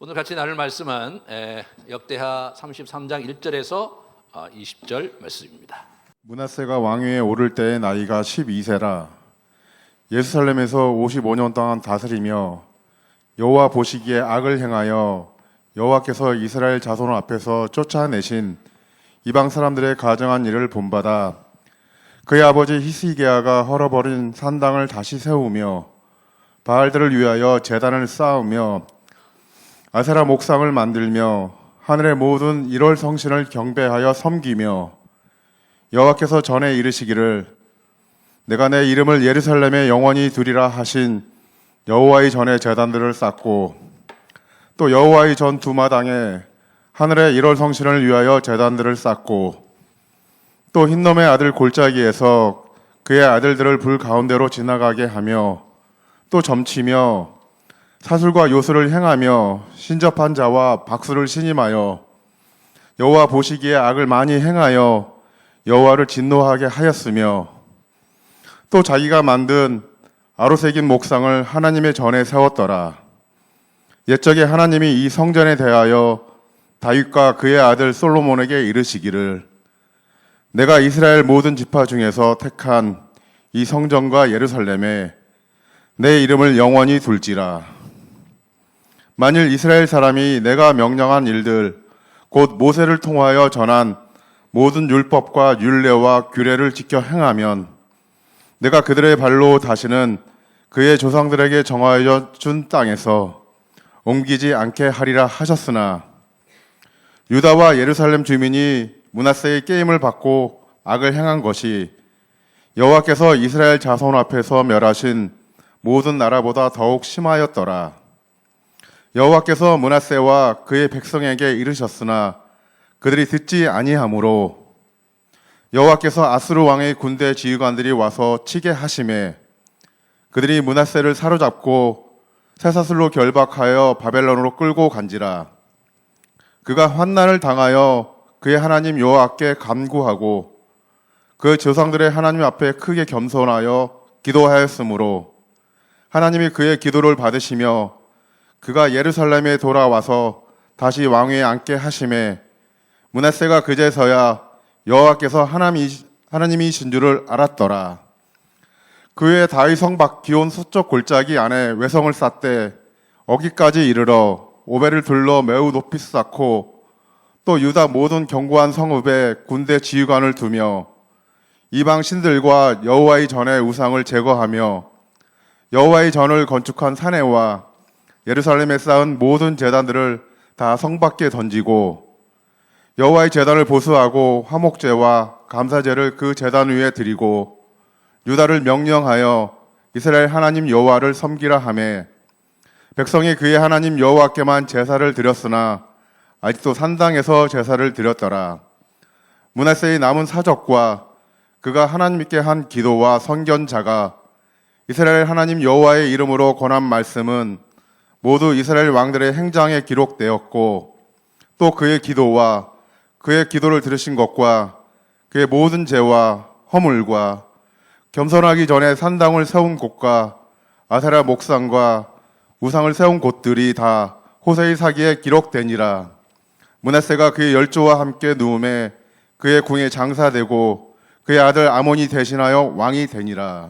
오늘 같이 나눌 말씀은 역대하 33장 1절에서 20절 말씀입니다. 므낫세가 왕위에 오를 때의 나이가 12세라. 예루살렘에서 55년 동안 다스리며 여호와 보시기에 악을 행하여 여호와께서 이스라엘 자손 앞에서 쫓아내신 이방 사람들의 가정한 일을 본받아 그의 아버지 히스기야가 헐어버린 산당을 다시 세우며 바알들을 위하여 제단을 쌓으며 아세라 목상을 만들며 하늘의 모든 1월 성신을 경배하여 섬기며 여호와께서 전에 이르시기를 내가 내 이름을 예루살렘에 영원히 두리라 하신 여호와의 전에 제단들을 쌓고 또 여호와의 전 두 마당에 하늘의 1월 성신을 위하여 제단들을 쌓고 또 흰놈의 아들 골짜기에서 그의 아들들을 불 가운데로 지나가게 하며 또 점치며 사술과 요술을 행하며 신접한 자와 박수를 신임하여 여호와 보시기에 악을 많이 행하여 여호와를 진노하게 하였으며 또 자기가 만든 아로새긴 목상을 하나님의 전에 세웠더라. 옛적에 하나님이 이 성전에 대하여 다윗과 그의 아들 솔로몬에게 이르시기를 내가 이스라엘 모든 지파 중에서 택한 이 성전과 예루살렘에 내 이름을 영원히 둘지라. 만일 이스라엘 사람이 내가 명령한 일들 곧 모세를 통하여 전한 모든 율법과 율례와 규례를 지켜 행하면 내가 그들의 발로 다시는 그의 조상들에게 정하여 준 땅에서 옮기지 않게 하리라 하셨으나 유다와 예루살렘 주민이 므낫세의 게임을 받고 악을 행한 것이 여호와께서 이스라엘 자손 앞에서 멸하신 모든 나라보다 더욱 심하였더라. 여호와께서 므낫세와 그의 백성에게 이르셨으나 그들이 듣지 아니하므로 여호와께서 아수르 왕의 군대 지휘관들이 와서 치게 하심에 그들이 므낫세를 사로잡고 쇠사슬로 결박하여 바벨론으로 끌고 간지라. 그가 환난을 당하여 그의 하나님 여호와께 간구하고 그 조상들의 하나님 앞에 크게 겸손하여 기도하였으므로 하나님이 그의 기도를 받으시며 그가 예루살렘에 돌아와서 다시 왕위에 앉게 하심에 므낫세가 그제서야 여호와께서 하나님이신 줄을 알았더라. 그 후에 다윗 성 밖 기온 서쪽 골짜기 안에 외성을 쌓되 어기까지 이르러 오벨을 둘러 매우 높이 쌓고 또 유다 모든 견고한 성읍에 군대 지휘관을 두며 이방 신들과 여호와의 전의 우상을 제거하며 여호와의 전을 건축한 사내와 예루살렘에 쌓은 모든 제단들을 다 성 밖에 던지고 여호와의 제단을 보수하고 화목제와 감사제를 그 제단 위에 드리고 유다를 명령하여 이스라엘 하나님 여호와를 섬기라 하매 백성이 그의 하나님 여호와께만 제사를 드렸으나 아직도 산당에서 제사를 드렸더라. 므낫세의 남은 사적과 그가 하나님께 한 기도와 선견자가 이스라엘 하나님 여호와의 이름으로 권한 말씀은 모두 이스라엘 왕들의 행장에 기록되었고 또 그의 기도와 그의 기도를 들으신 것과 그의 모든 죄와 허물과 겸손하기 전에 산당을 세운 곳과 아세라 목상과 우상을 세운 곳들이 다 호세의 사기에 기록되니라. 므낫세가 그의 열조와 함께 누움에 그의 궁에 장사되고 그의 아들 아몬이 대신하여 왕이 되니라.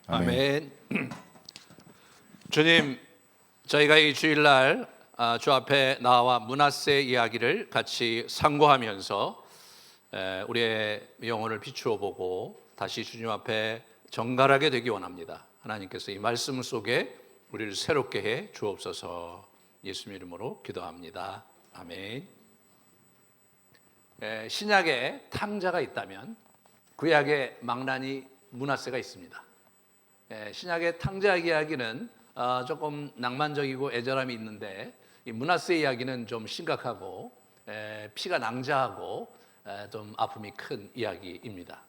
아멘. 주님, 저희가 이 주일날 주 앞에 나와 므낫세 이야기를 같이 상고하면서 우리의 영혼을 비추어 보고 다시 주님 앞에 정갈하게 되기 원합니다. 하나님께서 이 말씀 속에 우리를 새롭게 해 주옵소서. 예수님 이름으로 기도합니다. 아멘. 신약에 탕자가 있다면 구약에 망나니 므낫세가 있습니다. 신약의 탕자 이야기는 조금 낭만적이고 애절함이 있는데 이 므낫세 이야기는 좀 심각하고 피가 낭자하고 좀 아픔이 큰 이야기입니다.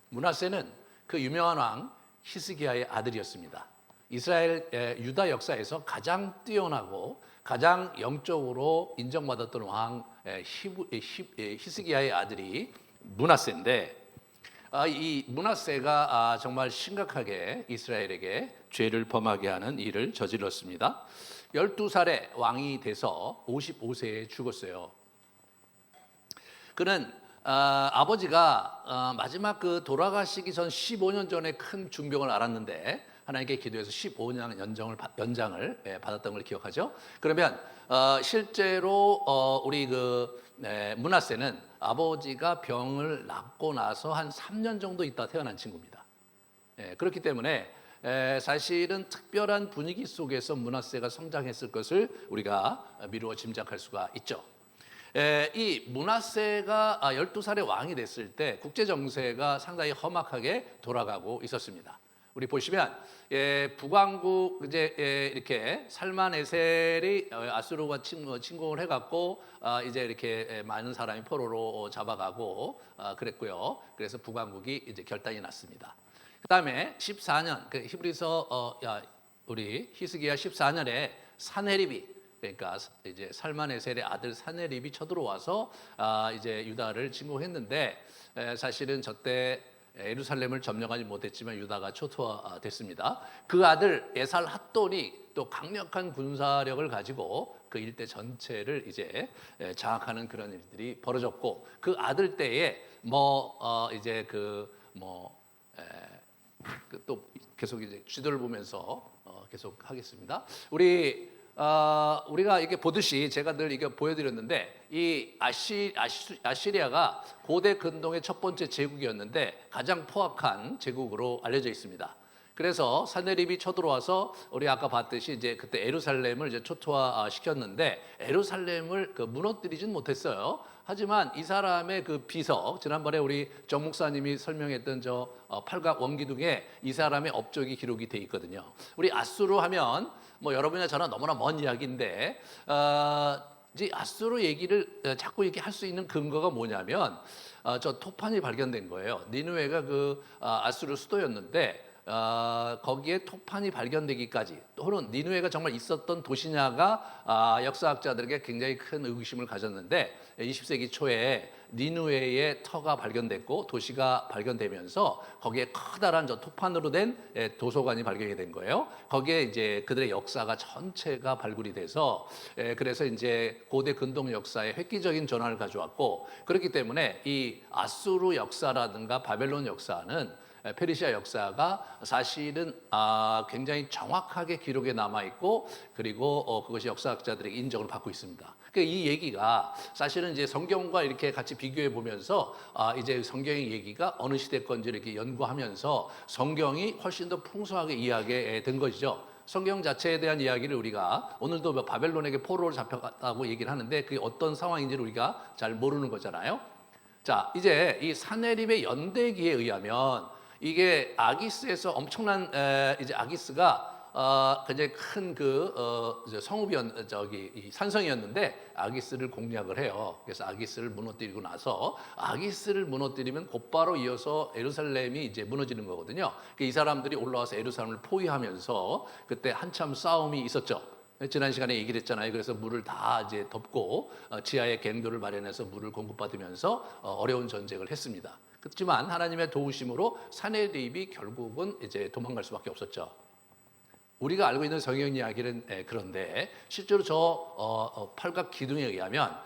므낫세는 그 유명한 왕 히스기야의 아들이었습니다. 이스라엘 유다 역사에서 가장 뛰어나고 가장 영적으로 인정받았던 왕 히스기야의 아들이 므낫세인데 이 므낫세가 정말 심각하게 이스라엘에게 죄를 범하게 하는 일을 저질렀습니다. 12살에 왕이 돼서 55세에 죽었어요. 그는 아버지가 마지막 그 돌아가시기 전 15년 전에 큰 중병을 앓았는데 하나님께 기도해서 15년 연장을 받았던 걸 기억하죠. 그러면 실제로 우리 므낫세는 아버지가 병을 낫고 나서 한 3년 정도 있다 태어난 친구입니다. 그렇기 때문에 사실은 특별한 분위기 속에서 므낫세가 성장했을 것을 우리가 미루어 짐작할 수가 있죠. 이 므낫세가 12살의 왕이 됐을 때 국제 정세가 상당히 험악하게 돌아가고 있었습니다. 우리 보시면 북왕국 이제 이렇게 살만에셀이 아수르와 침공을 해갖고 이제 이렇게 많은 사람이 포로로 잡아가고 그랬고요. 그래서 북왕국이 이제 결단이 났습니다. 그다음에 14년 그 히브리서 우리 히스기야 14년에 사네립이 그러니까 이제 살만에셀의 아들 사네립이 쳐들어와서 이제 유다를 침공했는데 사실은 저때 예루살렘을 점령하지 못했지만 유다가 초토화됐습니다. 그 아들 에살 핫돈이 또 강력한 군사력을 가지고 그 일대 전체를 이제 장악하는 그런 일들이 벌어졌고 그 아들 때에 이제 또 계속 이제 지도를 보면서 계속 하겠습니다. 우리가 이게 보듯이 제가 늘 이게 보여드렸는데 이 아시리아가 고대 근동의 첫 번째 제국이었는데 가장 포악한 제국으로 알려져 있습니다. 그래서 사네립이 쳐들어와서 우리 아까 봤듯이 이제 그때 에루살렘을 이제 초토화 시켰는데 에루살렘을 무너뜨리진 못했어요. 하지만 이 사람의 그 비서 지난번에 우리 정 목사님이 설명했던 저 팔각 원기둥에 이 사람의 업적이 기록이 돼 있거든요. 우리 아수르 하면 여러분이나 저나 너무나 먼 이야기인데 이제 아수르 얘기를 자꾸 이렇게 할 수 있는 근거가 뭐냐면 저 토판이 발견된 거예요. 니느웨가 아수르 수도였는데 거기에 토판이 발견되기까지 또는 니느웨가 정말 있었던 도시냐가 역사학자들에게 굉장히 큰 의구심을 가졌는데 20세기 초에 니느웨의 터가 발견됐고 도시가 발견되면서 거기에 커다란 저 토판으로 된 도서관이 발견이 된 거예요. 거기에 이제 그들의 역사가 전체가 발굴이 돼서 그래서 이제 고대 근동 역사에 획기적인 전환을 가져왔고 그렇기 때문에 이 아수르 역사라든가 바벨론 역사는 페르시아 역사가 사실은 굉장히 정확하게 기록에 남아 있고 그리고 그것이 역사학자들에게 인정을 받고 있습니다. 그러니까 이 얘기가 사실은 이제 성경과 이렇게 같이 비교해 보면서 이제 성경의 얘기가 어느 시대 건지 이렇게 연구하면서 성경이 훨씬 더 풍성하게 이해하게 된 것이죠. 성경 자체에 대한 이야기를 우리가 오늘도 바벨론에게 포로로 잡혀갔다고 얘기를 하는데 그게 어떤 상황인지를 우리가 잘 모르는 거잖아요. 자, 이제 이 사네립의 연대기에 의하면 이게 아기스에서 엄청난 이제 아기스가 굉장히 큰 산성이었는데 아기스를 공략을 해요. 그래서 아기스를 무너뜨리고 나서 아기스를 무너뜨리면 곧바로 이어서 예루살렘이 이제 무너지는 거거든요. 이 사람들이 올라와서 예루살렘을 포위하면서 그때 한참 싸움이 있었죠. 지난 시간에 얘기를 했잖아요. 그래서 물을 다 이제 덮고 지하에 갱도를 마련해서 물을 공급받으면서 어려운 전쟁을 했습니다. 그렇지만 하나님의 도우심으로 사네립이 결국은 이제 도망갈 수밖에 없었죠. 우리가 알고 있는 성경 이야기는 그런데 실제로 저 팔각 기둥에 의하면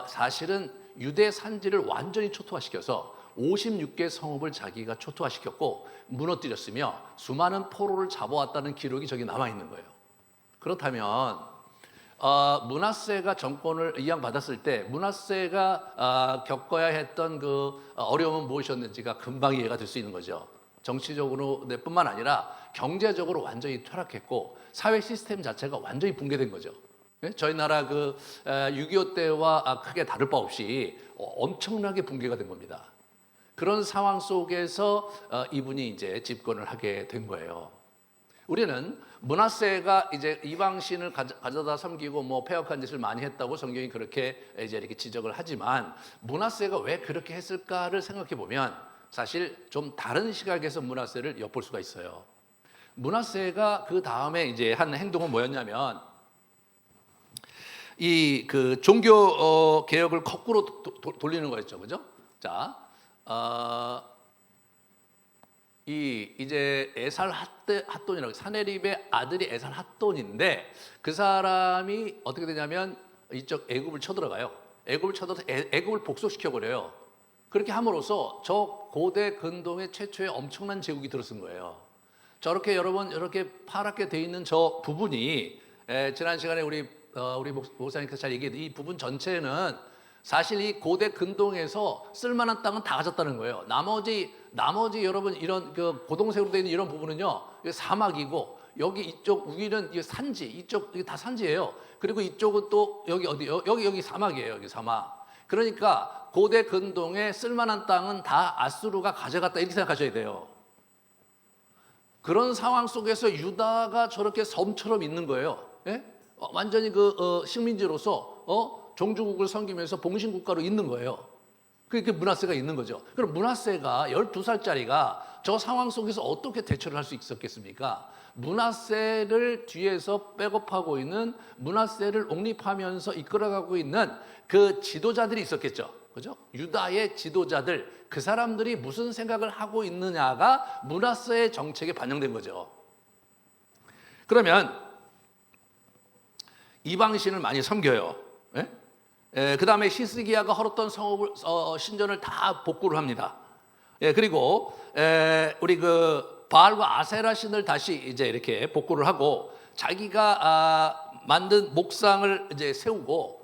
사실은 유대 산지를 완전히 초토화시켜서 56개 성읍을 자기가 초토화시켰고 무너뜨렸으며 수많은 포로를 잡아왔다는 기록이 저기 남아 있는 거예요. 그렇다면 므낫세가 정권을 이양받았을 때 므낫세가 겪어야 했던 그 어려움은 무엇이었는지가 금방 이해가 될 수 있는 거죠. 정치적으로 뿐만 아니라 경제적으로 완전히 퇴락했고 사회 시스템 자체가 완전히 붕괴된 거죠. 저희 나라 6.25 때와 크게 다를 바 없이 엄청나게 붕괴가 된 겁니다. 그런 상황 속에서 이분이 이제 집권을 하게 된 거예요. 우리는 므낫세가 이제 이방신을 가져다 섬기고 폐역한 짓을 많이 했다고 성경이 그렇게 이제 이렇게 지적을 하지만 므낫세가 왜 그렇게 했을까를 생각해 보면 사실 좀 다른 시각에서 므낫세를 엿볼 수가 있어요. 므낫세가 그 다음에 이제 한 행동은 뭐였냐면 이 종교 개혁을 거꾸로 돌리는 거였죠, 그죠? 자, 이제 에살 핫돈이라고 사네립의 아들이 에살 핫돈인데 그 사람이 어떻게 되냐면 이쪽 애굽을 쳐들어가요. 애굽을 쳐들어서 애굽을 복속시켜 버려요. 그렇게 함으로써 저 고대 근동의 최초의 엄청난 제국이 들어선 거예요. 저렇게 여러분 이렇게 파랗게 돼 있는 저 부분이 지난 시간에 우리 목사님께서 잘 얘기했던 이 부분 전체는 사실 이 고대 근동에서 쓸만한 땅은 다 가졌다는 거예요. 나머지 여러분 이런 그 고동색으로 되어 있는 이런 부분은요, 이게 사막이고 여기 이쪽 위는 이게 산지, 이쪽 이게 다 산지예요. 그리고 이쪽은 또 여기 어디 여기 사막이에요. 여기 사막. 그러니까 고대 근동에 쓸만한 땅은 다 아수르가 가져갔다 이렇게 생각하셔야 돼요. 그런 상황 속에서 유다가 저렇게 섬처럼 있는 거예요. 예? 완전히 식민지로서 종주국을 섬기면서 봉신국가로 있는 거예요. 그렇게 므낫세가 있는 거죠. 그럼 므낫세가 12살짜리가 저 상황 속에서 어떻게 대처를 할 수 있었겠습니까? 므낫세를 뒤에서 백업하고 있는, 므낫세를 옹립하면서 이끌어가고 있는 그 지도자들이 있었겠죠. 그죠? 유다의 지도자들, 그 사람들이 무슨 생각을 하고 있느냐가 므낫세의 정책에 반영된 거죠. 그러면 이방신을 많이 섬겨요. 그 다음에 히스기야가 헐었던 신전을 다 복구를 합니다. 그리고 우리 그 바알과 아세라 신을 다시 이제 이렇게 복구를 하고 자기가 만든 목상을 이제 세우고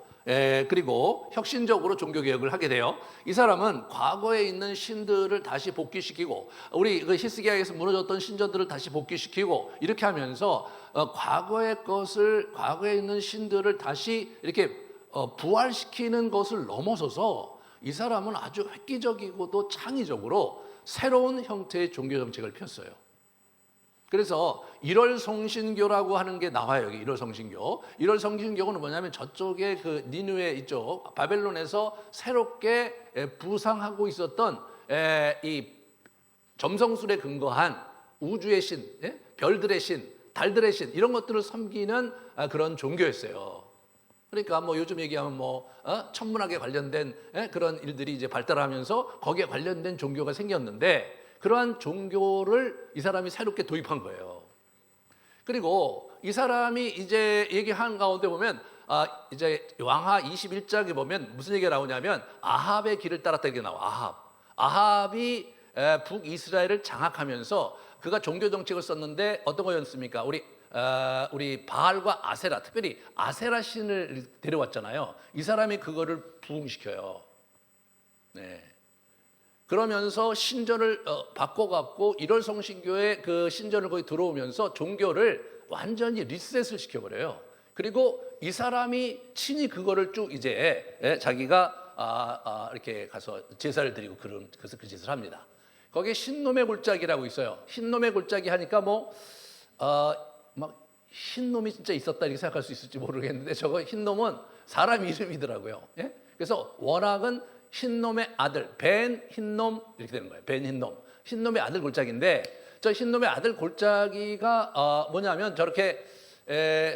그리고 혁신적으로 종교 개혁을 하게 돼요. 이 사람은 과거에 있는 신들을 다시 복귀시키고 우리 그 히스기야에서 무너졌던 신전들을 다시 복귀시키고 이렇게 하면서 과거에 있는 신들을 다시 이렇게 부활시키는 것을 넘어서서 이 사람은 아주 획기적이고도 창의적으로 새로운 형태의 종교 정책을 폈어요. 그래서 1월 성신교라고 하는 게 나와요. 여기 1월 성신교. 1월 성신교는 뭐냐면 저쪽에 그 니느웨 이쪽 바벨론에서 새롭게 부상하고 있었던 이 점성술에 근거한 우주의 신, 별들의 신, 달들의 신 이런 것들을 섬기는 그런 종교였어요. 그러니까 뭐 요즘 얘기하면 천문학에 관련된 그런 일들이 이제 발달하면서 거기에 관련된 종교가 생겼는데 그러한 종교를 이 사람이 새롭게 도입한 거예요. 그리고 이 사람이 이제 얘기한 가운데 보면 이제 왕하 21장에 보면 무슨 얘기가 나오냐면 아합의 길을 따랐다 이렇게 나와. 아합이 북이스라엘을 장악하면서 그가 종교 정책을 썼는데 어떤 거였습니까? 우리 바알과 아세라, 특별히 아세라 신을 데려왔잖아요. 이 사람이 그거를 부흥시켜요. 네. 그러면서 신전을 바꿔갖고 1월 성신교의 그 신전을 거기 들어오면서 종교를 완전히 리셋을 시켜버려요. 그리고 이 사람이 친히 그거를 쭉 이제 자기가 이렇게 가서 제사를 드리고 그래서 그 짓을 합니다. 거기에 흰놈의 골짜기라고 있어요. 흰놈의 골짜기 하니까 막 흰놈이 진짜 있었다 이렇게 생각할 수 있을지 모르겠는데 저거 흰놈은 사람 이름이더라고요. 그래서 원학은 흰놈의 아들 벤 흰놈 이렇게 되는 거예요. 벤 흰놈, 흰놈의 아들 골짜기인데 저 흰놈의 아들 골짜기가 뭐냐면 저렇게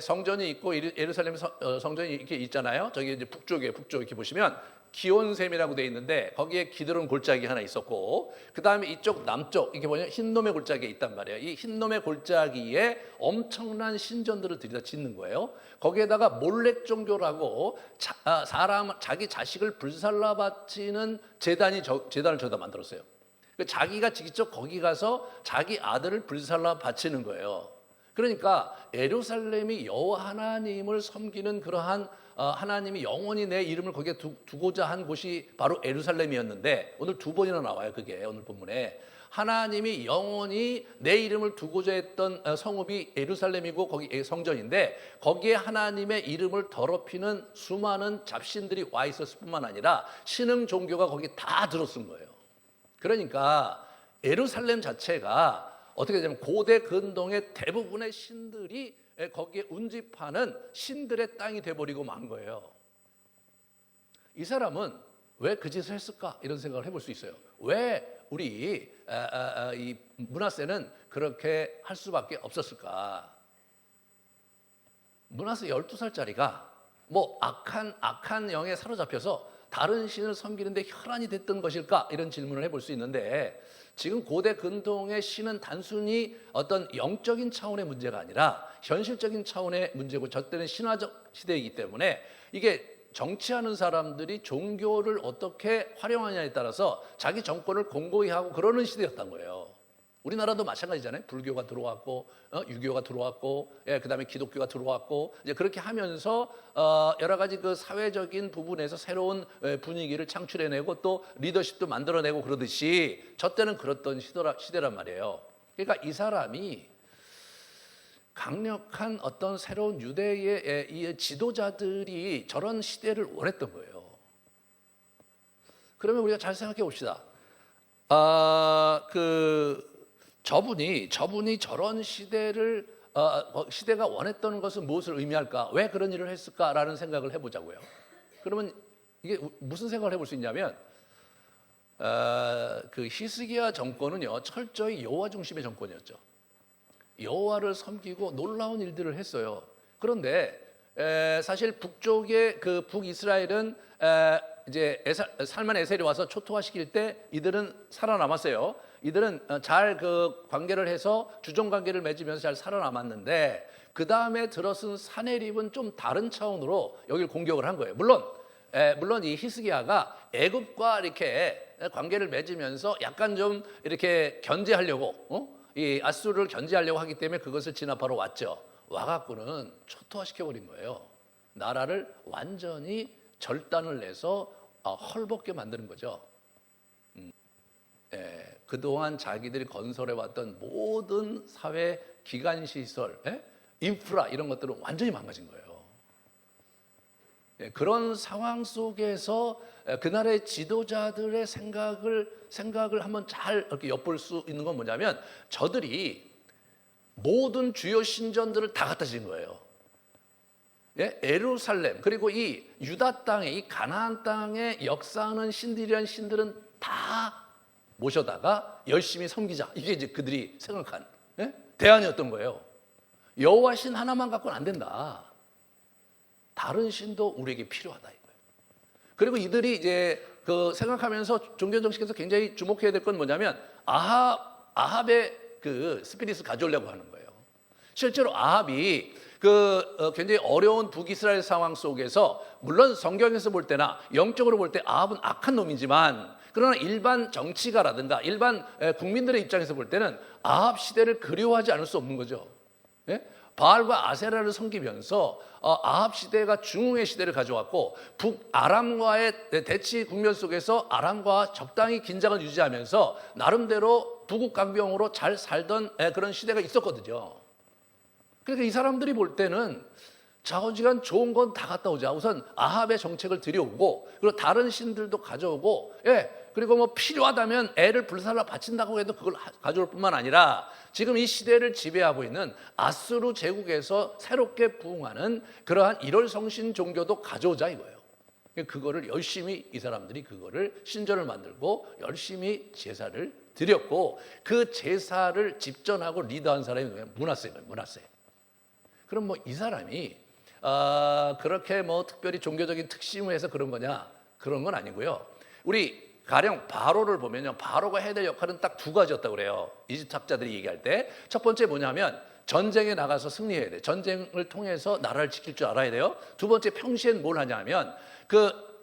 성전이 있고 예루살렘 성전이 이렇게 있잖아요. 저기 이제 북쪽 이렇게 보시면 기온샘이라고 돼 있는데 거기에 기드론 골짜기 하나 있었고 그 다음에 이쪽 남쪽 이렇게 보면 흰놈의 골짜기에 있단 말이에요. 이 흰놈의 골짜기에 엄청난 신전들을 들이다 짓는 거예요. 거기에다가 몰렉 종교라고 자기 자식을 불살라 바치는 재단을 저다 만들었어요. 자기가 직접 거기 가서 자기 아들을 불살라 바치는 거예요. 그러니까 예루살렘이 여호와 하나님을 섬기는 그러한 하나님이 영원히 내 이름을 거기에 두고자 한 곳이 바로 예루살렘이었는데 오늘 두 번이나 나와요. 그게 오늘 본문에 하나님이 영원히 내 이름을 두고자 했던 성읍이 예루살렘이고 거기 성전인데 거기에 하나님의 이름을 더럽히는 수많은 잡신들이 와 있었을 뿐만 아니라 신흥 종교가 거기 다 들어쓴 거예요. 그러니까 예루살렘 자체가 어떻게 되냐면 고대 근동의 대부분의 신들이 거기에 운집하는 신들의 땅이 돼버리고 만 거예요. 이 사람은 왜 그 짓을 했을까? 이런 생각을 해볼 수 있어요. 왜 우리 이 므낫세는 그렇게 할 수밖에 없었을까? 므낫세 12살짜리가 악한 영에 사로잡혀서 다른 신을 섬기는데 혈안이 됐던 것일까? 이런 질문을 해볼 수 있는데 지금 고대 근동의 신은 단순히 어떤 영적인 차원의 문제가 아니라 현실적인 차원의 문제고 저 때는 신화적 시대이기 때문에 이게 정치하는 사람들이 종교를 어떻게 활용하냐에 따라서 자기 정권을 공고히 하고 그러는 시대였던 거예요. 우리나라도 마찬가지잖아요. 불교가 들어왔고, 유교가 들어왔고, 그다음에 기독교가 들어왔고, 이제 그렇게 하면서 여러 가지 그 사회적인 부분에서 새로운 분위기를 창출해내고 또 리더십도 만들어내고 그러듯이 저 때는 그랬던 시대란 말이에요. 그러니까 이 사람이 강력한 어떤 새로운 유대의 이 지도자들이 저런 시대를 원했던 거예요. 그러면 우리가 잘 생각해 봅시다. 저분이 저런 시대를 시대가 원했던 것은 무엇을 의미할까? 왜 그런 일을 했을까라는 생각을 해보자고요. 그러면 이게 무슨 생각을 해볼 수 있냐면 그 히스기야 정권은요 철저히 여호와 중심의 정권이었죠. 여호와를 섬기고 놀라운 일들을 했어요. 그런데 사실 북쪽의 그 북이스라엘은 이제 살만 에셀이 와서 초토화시킬 때 이들은 살아남았어요. 이들은 잘 그 관계를 해서 주종 관계를 맺으면서 잘 살아남았는데 그 다음에 들어선 사네립은 좀 다른 차원으로 여기를 공격을 한 거예요. 물론 이 히스기야가 애굽과 이렇게 관계를 맺으면서 약간 좀 이렇게 견제하려고 이 아수르를 견제하려고 하기 때문에 그것을 진압하러 왔죠. 와갖고는 초토화시켜버린 거예요. 나라를 완전히 절단을 내서 헐벗게 만드는 거죠. 그동안 자기들이 건설해왔던 모든 사회 기관시설, 인프라 이런 것들은 완전히 망가진 거예요. 그런 상황 속에서 그날의 지도자들의 생각을 한번 잘 이렇게 엿볼 수 있는 건 뭐냐면 저들이 모든 주요 신전들을 다 갖다 진 거예요. 예루살렘 그리고 이 유다 땅에 이 가나안 땅에 역사하는 신들이란 신들은 다 모셔다가 열심히 섬기자. 이게 이제 그들이 생각한 대안이었던 거예요. 여호와 신 하나만 갖고는 안 된다. 다른 신도 우리에게 필요하다 이거예요. 그리고 이들이 이제 그 생각하면서 종교 정책에서 굉장히 주목해야 될 건 뭐냐면 아합의 그 스피릿을 가져오려고 하는 거예요. 실제로 아합이 굉장히 어려운 북이스라엘 상황 속에서 물론 성경에서 볼 때나 영적으로 볼 때 아합은 악한 놈이지만 그러나 일반 정치가라든가 일반 국민들의 입장에서 볼 때는 아합 시대를 그리워하지 않을 수 없는 거죠. 바알과 아세라를 섬기면서 아합 시대가 중흥의 시대를 가져왔고 북아람과의 대치 국면 속에서 아람과 적당히 긴장을 유지하면서 나름대로 부국강병으로 잘 살던 그런 시대가 있었거든요. 그러니까 이 사람들이 볼 때는 자원지간 좋은 건 다 갖다 오자. 우선 아합의 정책을 들여오고 그리고 다른 신들도 가져오고 그리고 뭐 필요하다면 애를 불살라 바친다고 해도 그걸 가져올 뿐만 아니라 지금 이 시대를 지배하고 있는 아수르 제국에서 새롭게 부흥하는 그러한 일월성신 종교도 가져오자 이거예요. 그거를 열심히 이 사람들이 그거를 신전을 만들고 열심히 제사를 드렸고 그 제사를 집전하고 리더한 사람이 누구예요? 므낫세예요. 므낫세. 그럼 뭐 이 사람이 그렇게 뭐 특별히 종교적인 특심을 해서 그런 거냐? 그런 건 아니고요. 우리 가령 바로를 보면요. 바로가 해야 될 역할은 딱 두 가지였다고 그래요. 이집트 학자들이 얘기할 때. 첫 번째 뭐냐면 전쟁에 나가서 승리해야 돼. 전쟁을 통해서 나라를 지킬 줄 알아야 돼요. 두 번째 평시엔 뭘 하냐면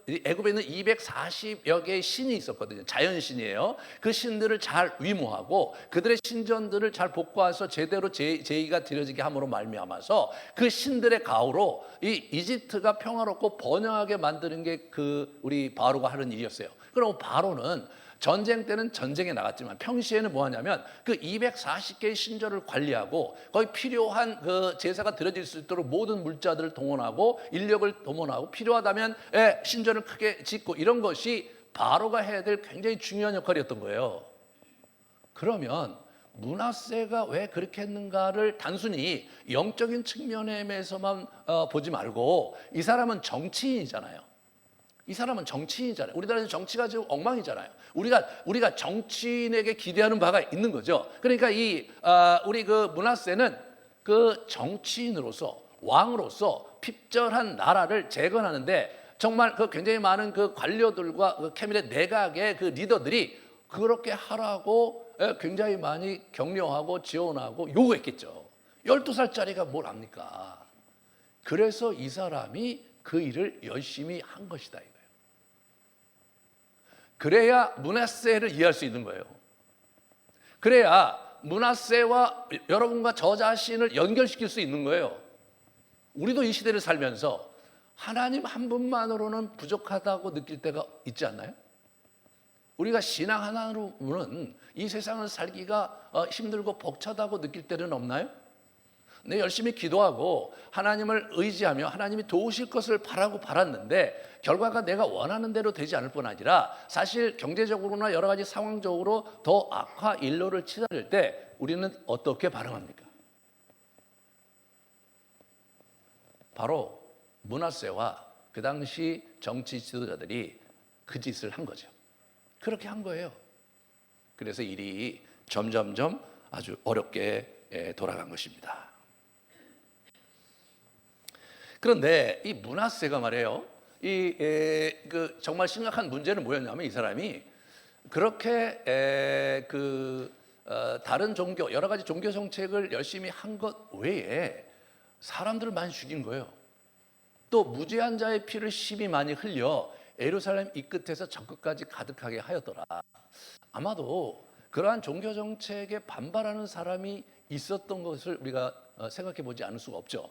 애굽에 있는 240여 개의 신이 있었거든요. 자연신이에요. 그 신들을 잘 위모하고 그들의 신전들을 잘 복구해서 제대로 제의가 드려지게 함으로 말미암아서 그 신들의 가호로 이 이집트가 평화롭고 번영하게 만드는 게 우리 바로가 하는 일이었어요. 그럼 바로는 전쟁 때는 전쟁에 나갔지만 평시에는 뭐 하냐면 그 240개의 신전을 관리하고 거기 필요한 그 제사가 드려질 수 있도록 모든 물자들을 동원하고 인력을 동원하고 필요하다면 신전을 크게 짓고 이런 것이 바로가 해야 될 굉장히 중요한 역할이었던 거예요. 그러면 므낫세가 왜 그렇게 했는가를 단순히 영적인 측면에서만 보지 말고 이 사람은 정치인이잖아요. 이 사람은 정치인이잖아요. 우리나라에서 정치가 지금 엉망이잖아요. 우리가 정치인에게 기대하는 바가 있는 거죠. 그러니까 우리 그 므낫세는 그 정치인으로서 왕으로서 핍절한 나라를 재건하는데 정말 그 굉장히 많은 그 관료들과 그 캐밀의 내각의 그 리더들이 그렇게 하라고 굉장히 많이 격려하고 지원하고 요구했겠죠. 12살짜리가 뭘 압니까? 그래서 이 사람이 그 일을 열심히 한 것이다 이거예요. 그래야 므낫세를 이해할 수 있는 거예요. 그래야 므낫세와 여러분과 저 자신을 연결시킬 수 있는 거예요. 우리도 이 시대를 살면서 하나님 한 분만으로는 부족하다고 느낄 때가 있지 않나요? 우리가 신앙 하나로는 이 세상을 살기가 힘들고 벅차다고 느낄 때는 없나요? 내 열심히 기도하고 하나님을 의지하며 하나님이 도우실 것을 바라고 바랐는데 결과가 내가 원하는 대로 되지 않을 뿐 아니라 사실 경제적으로나 여러 가지 상황적으로 더 악화 일로를 치달을 때 우리는 어떻게 반응합니까? 바로 므낫세와 그 당시 정치 지도자들이 그 짓을 한 거죠. 그렇게 한 거예요. 그래서 일이 점점점 아주 어렵게 돌아간 것입니다. 그런데 이 므낫세가 말이에요. 정말 심각한 문제는 뭐였냐면 이 사람이 그렇게 다른 종교 여러 가지 종교 정책을 열심히 한 것 외에 사람들을 많이 죽인 거예요. 또 무죄한 자의 피를 심히 많이 흘려 예루살렘 이 끝에서 저 끝까지 가득하게 하였더라. 아마도 그러한 종교 정책에 반발하는 사람이 있었던 것을 우리가 생각해 보지 않을 수가 없죠.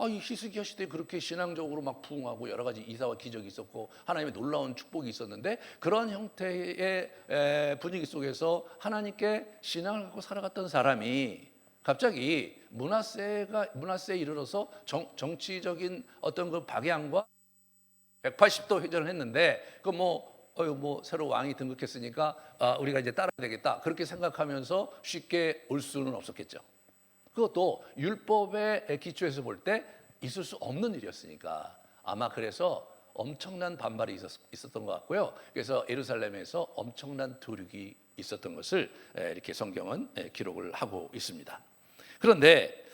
이 히스기야 시대에 그렇게 신앙적으로 막 부흥하고 여러 가지 이사와 기적이 있었고 하나님의 놀라운 축복이 있었는데 그런 형태의 분위기 속에서 하나님께 신앙을 갖고 살아갔던 사람이 갑자기 므낫세에 이르러서 정치적인 어떤 그 방향과 180도 회전을 했는데 새로 왕이 등극했으니까 우리가 이제 따라야 되겠다 그렇게 생각하면서 쉽게 올 수는 없었겠죠. 그것도 율법의 기초에서 볼 때 있을 수 없는 일이었으니까 아마 그래서 엄청난 반발이 있었던 것 같고요. 그래서 예루살렘에서 엄청난 도륙이 있었던 것을 이렇게 성경은 기록을 하고 있습니다. 그런데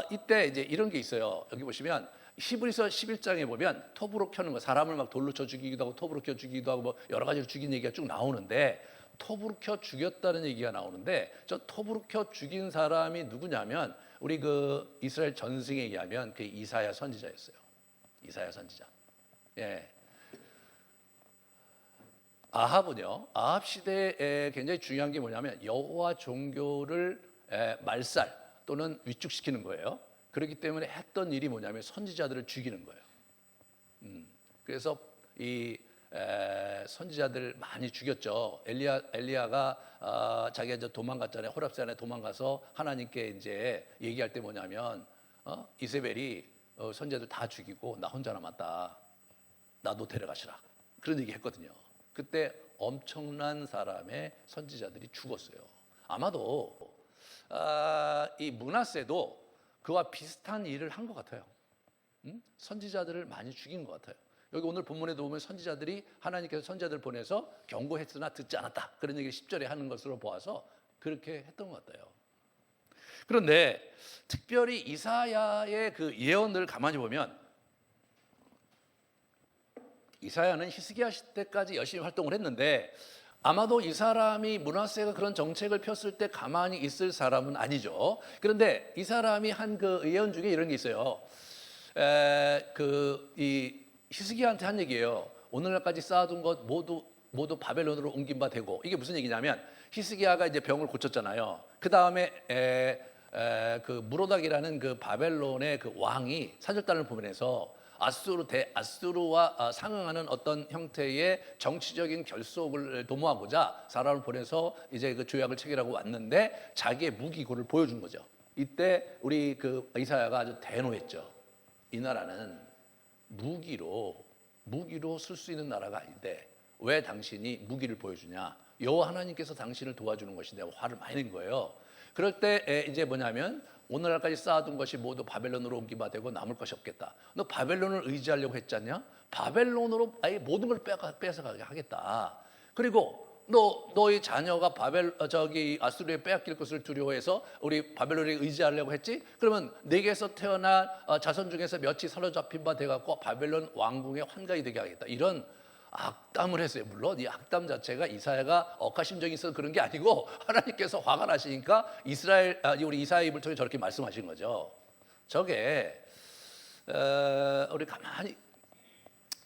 이때 이제 이런 게 있어요. 여기 보시면 히브리서 11장에 보면 톱으로 켜는 거, 사람을 막 돌로 쳐 죽이기도 하고 톱으로 켜 죽이기도 하고 뭐 여러 가지로 죽인 얘기가 쭉 나오는데 톱으로 켜 죽였다는 얘기가 나오는데 저 톱으로 켜 죽인 사람이 누구냐면 우리 그 이스라엘 전승에 의하면 그 이사야 선지자였어요. 이사야 선지자. 예. 아합은요. 아합 시대에 굉장히 중요한 게 뭐냐면 여호와 종교를 말살 또는 위축시키는 거예요. 그렇기 때문에 했던 일이 뭐냐면 선지자들을 죽이는 거예요. 그래서 이 선지자들 많이 죽였죠. 엘리야가 자기가 이제 도망갔잖아요. 호랍산에 도망가서 하나님께 이제 얘기할 때 뭐냐면 이세벨이 선지자들 다 죽이고 나 혼자 남았다. 나도 데려가시라. 그런 얘기 했거든요. 그때 엄청난 사람의 선지자들이 죽었어요. 아마도 이 므낫세도 그와 비슷한 일을 한 것 같아요. 선지자들을 많이 죽인 것 같아요. 여기 오늘 본문에도 보면 선지자들이 하나님께서 선지자들 보내서 경고했으나 듣지 않았다. 그런 얘기를 10절에 하는 것으로 보아서 그렇게 했던 것 같아요. 그런데 특별히 이사야의 그 예언을 가만히 보면 이사야는 히스기야 시대까지 열심히 활동을 했는데 아마도 이 사람이 므낫세가 그런 정책을 폈을 때 가만히 있을 사람은 아니죠. 그런데 이 사람이 한 그 예언 중에 이런 게 있어요. 이 히스기야한테 한 얘기예요. 오늘날까지 쌓아둔 것 모두 바벨론으로 옮긴 바 되고 이게 무슨 얘기냐면 히스기야가 이제 병을 고쳤잖아요. 그 다음에 그 무로닥이라는 그 바벨론의 그 왕이 사절단을 보내서 아수르와 상응하는 어떤 형태의 정치적인 결속을 도모하고자 사람을 보내서 이제 그 조약을 체결하고 왔는데 자기의 무기고를 보여준 거죠. 이때 우리 그 이사야가 아주 대노했죠. 이 나라는 무기로 쓸 수 있는 나라가 아닌데 왜 당신이 무기를 보여주냐? 여호와 하나님께서 당신을 도와주는 것인데 화를 많이 낸 거예요. 그럴 때 이제 뭐냐면 오늘날까지 쌓아둔 것이 모두 바벨론으로 옮기바 되고 남을 것이 없겠다. 너 바벨론을 의지하려고 했잖냐? 바벨론으로 아예 모든 걸 뺏어가게 하겠다. 그리고 너희 자녀가 아수르에 빼앗길 것을 두려워해서 우리 바벨론에 의지하려고 했지? 그러면 내게서 태어난 자손 중에서 몇이 사로잡힌 바 돼갖고 바벨론 왕궁의 환관이 되게 하겠다. 이런 악담을 했어요. 물론 이 악담 자체가 이사야가 억하심정이 있어서 그런 게 아니고 하나님께서 화가 나시니까 우리 이사야 입을 통해 저렇게 말씀하신 거죠. 저게 우리 가만히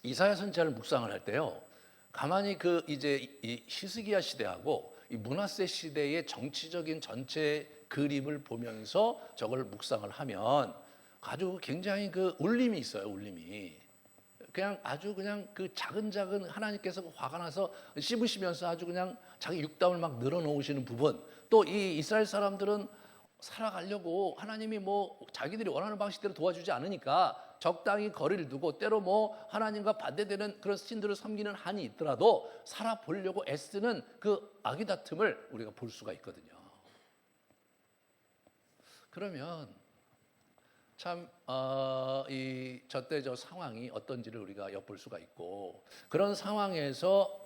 이사야 선지자를 묵상을 할 때요. 가만히 이제 이 히스기야 시대하고 이 므낫세 시대의 정치적인 전체 그림을 보면서 저걸 묵상을 하면 아주 굉장히 울림이 있어요. 울림이. 그냥 아주 그냥 작은 하나님께서 화가 나서 씹으시면서 아주 그냥 자기 육담을 막 늘어놓으시는 부분. 또 이 이스라엘 사람들은 살아가려고 하나님이 자기들이 원하는 방식대로 도와주지 않으니까 적당히 거리를 두고 때로 하나님과 반대되는 그런 신들을 섬기는 한이 있더라도 살아보려고 애쓰는 그 아기다툼을 우리가 볼 수가 있거든요. 그러면 참 저때 저 상황이 어떤지를 우리가 엿볼 수가 있고, 그런 상황에서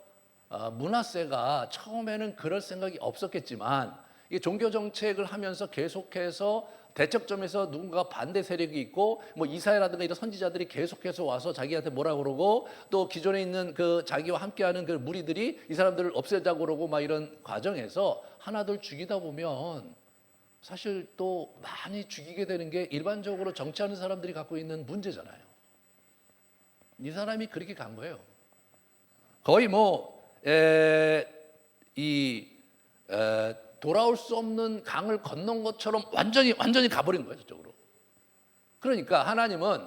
므낫세가 처음에는 그럴 생각이 없었겠지만 이 종교 정책을 하면서 계속해서 대척점에서 누군가 반대 세력이 있고 이사야라든가 이런 선지자들이 계속해서 와서 자기한테 뭐라 그러고, 또 기존에 있는 자기와 함께하는 그 무리들이 이 사람들을 없애자고 그러고 막 이런 과정에서 하나둘 죽이다 보면 사실 또 많이 죽이게 되는 게 일반적으로 정치하는 사람들이 갖고 있는 문제잖아요. 이 사람이 그렇게 간 거예요. 거의 돌아올 수 없는 강을 건넌 것처럼 완전히 가버린 거예요, 저쪽으로. 그러니까 하나님은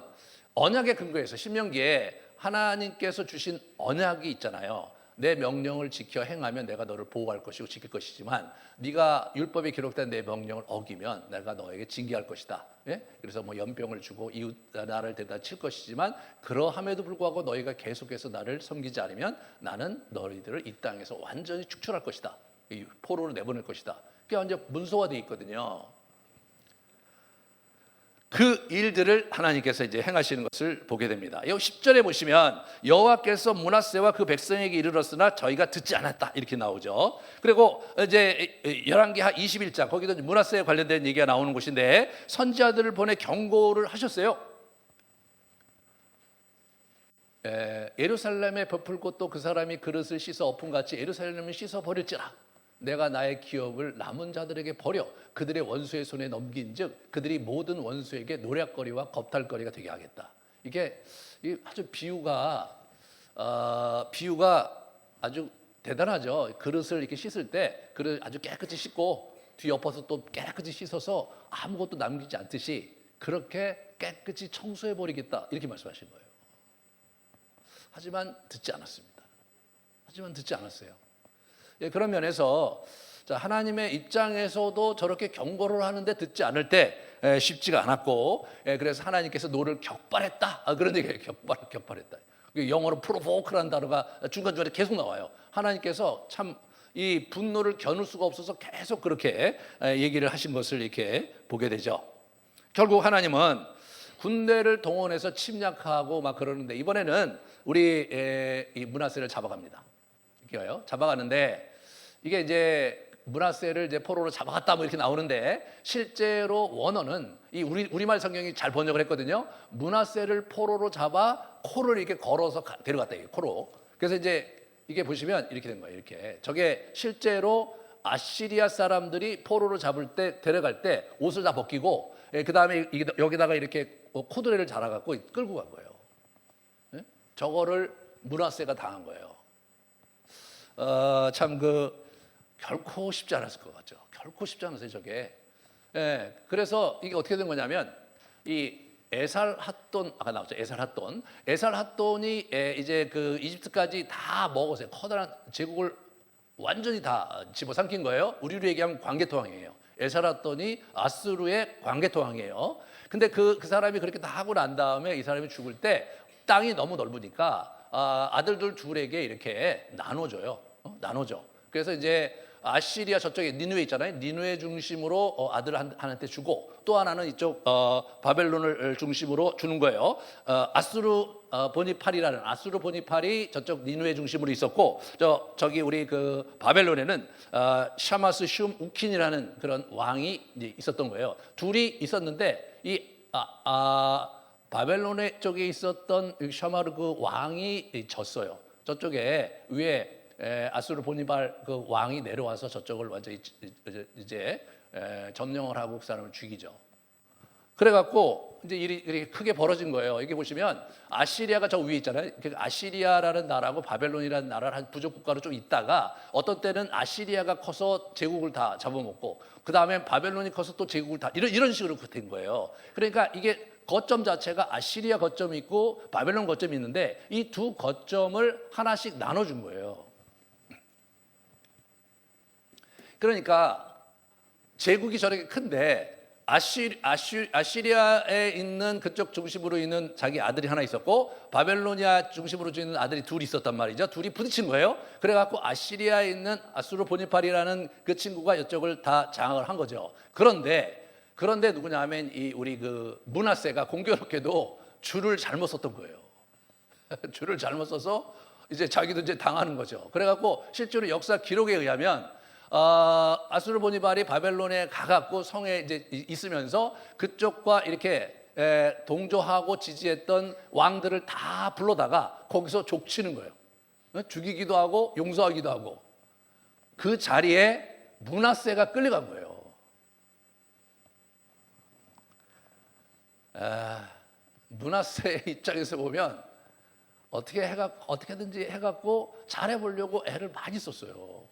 언약의 근거에서 신명기에 하나님께서 주신 언약이 있잖아요. 내 명령을 지켜 행하면 내가 너를 보호할 것이고 지킬 것이지만 네가 율법에 기록된 내 명령을 어기면 내가 너에게 징계할 것이다. 예? 그래서 연병을 주고 이웃 나를 데려다 칠 것이지만 그러함에도 불구하고 너희가 계속해서 나를 섬기지 않으면 나는 너희들을 이 땅에서 완전히 축출할 것이다. 이 포로를 내보낼 것이다. 그게 완전 문서화되어 있거든요. 그 일들을 하나님께서 이제 행하시는 것을 보게 됩니다. 여기 10절에 보시면 여호와께서 므낫세와 그 백성에게 이르렀으나 저희가 듣지 않았다 이렇게 나오죠. 그리고 이제 열왕기하 21장 거기도 므낫세에 관련된 얘기가 나오는 곳인데 선지자들을 보내 경고를 하셨어요. 예루살렘에 베풀고 또 그 사람이 그릇을 씻어 엎은같이 예루살렘을 씻어 버릴지라. 내가 나의 기업을 남은 자들에게 버려 그들의 원수의 손에 넘긴즉 그들이 모든 원수에게 노략거리와 겁탈거리가 되게 하겠다. 이게 아주 비유가 아주 대단하죠. 그릇을 이렇게 씻을 때 그릇 아주 깨끗이 씻고 뒤엎어서 또 깨끗이 씻어서 아무것도 남기지 않듯이 그렇게 깨끗이 청소해 버리겠다 이렇게 말씀하신 거예요. 하지만 듣지 않았습니다. 듣지 않았어요. 그런 면에서 하나님의 입장에서도 저렇게 경고를 하는데 듣지 않을 때 쉽지가 않았고, 그래서 하나님께서 노를 격발했다 그런 얘기예요. 격발했다. 영어로 프로보크라는 단어가 중간중간에 계속 나와요. 하나님께서 참 이 분노를 겨눌 수가 없어서 계속 그렇게 얘기를 하신 것을 이렇게 보게 되죠. 결국 하나님은 군대를 동원해서 침략하고 막 그러는데 이번에는 우리 이 므낫세를 잡아갑니다. 잡아가는데 이게 이제 므낫세를 이제 포로로 잡아갔다 이렇게 나오는데 실제로 원어는 이 우리말 성경이 잘 번역을 했거든요. 므낫세를 포로로 잡아 코를 이렇게 걸어서 데려갔다 이게 코로. 그래서 이제 이게 보시면 이렇게 된 거예요. 이렇게 저게 실제로 아시리아 사람들이 포로로 잡을 때 데려갈 때 옷을 다 벗기고 그 다음에 여기다가 이렇게 코드레를 달아갖고 끌고 간 거예요. 저거를 므낫세가 당한 거예요. 참 결코 쉽지 않았을 것 같죠. 결코 쉽지 않았어요, 저게. 그래서 이게 어떻게 된 거냐면 이 에살핫돈 아까 나왔죠. 에살핫돈이 이제 이집트까지 다 먹었어요. 커다란 제국을 완전히 다 집어삼킨 거예요. 우리로 얘기하면 광개토왕이에요. 에살핫돈이 아수르의 광개토왕이에요. 근데 그 사람이 그렇게 다 하고 난 다음에 이 사람이 죽을 때 땅이 너무 넓으니까 아들들 둘에게 이렇게 나눠줘요. 나눠줘. 그래서 이제 아시리아 저쪽에 니느웨 있잖아요. 니느웨 중심으로 아들을 하나한테 주고 또 하나는 이쪽 바벨론을 중심으로 주는 거예요. 아수르 보니팔이 저쪽 니느웨 중심으로 있었고 저기 우리 그 바벨론에는 샤마스 슌 우킨이라는 그런 왕이 이제 있었던 거예요. 둘이 있었는데 이 바벨론의 쪽에 있었던 샤마르 그 왕이 졌어요. 저쪽에 위에 아수르 보니발 그 왕이 내려와서 저쪽을 완전히 이제 점령을 하고 그 사람을 죽이죠. 그래갖고 이제 일이 크게 벌어진 거예요. 여기 보시면 아시리아가 저 위에 있잖아요. 아시리아라는 나라하고 바벨론이라는 나라를 한 부족 국가로 좀 있다가 어떤 때는 아시리아가 커서 제국을 다 잡아먹고 그 다음에 바벨론이 커서 또 제국을 다 이런 식으로 된 거예요. 그러니까 이게 거점 자체가 아시리아 거점이 있고 바벨론 거점이 있는데 이 두 거점을 하나씩 나눠준 거예요. 그러니까 제국이 저렇게 큰데 아시리아에 있는 그쪽 중심으로 있는 자기 아들이 하나 있었고 바벨로니아 중심으로 있는 아들이 둘이 있었단 말이죠. 둘이 부딪힌 거예요. 그래갖고 아시리아에 있는 아수르 보니팔이라는 그 친구가 이쪽을 다 장악을 한 거죠. 그런데 누구냐 하면 이 우리 그 므낫세가 공교롭게도 줄을 잘못 썼던 거예요. 줄을 잘못 써서 이제 자기도 이제 당하는 거죠. 그래갖고 실제로 역사 기록에 의하면 아수르 보니발이 바벨론에 가갖고 성에 이제 있으면서 그쪽과 이렇게 동조하고 지지했던 왕들을 다 불러다가 거기서 족치는 거예요. 죽이기도 하고 용서하기도 하고 그 자리에 므낫세가 끌려간 거예요. 므낫세 입장에서 보면 어떻게든지 해갖고 잘해보려고 애를 많이 썼어요.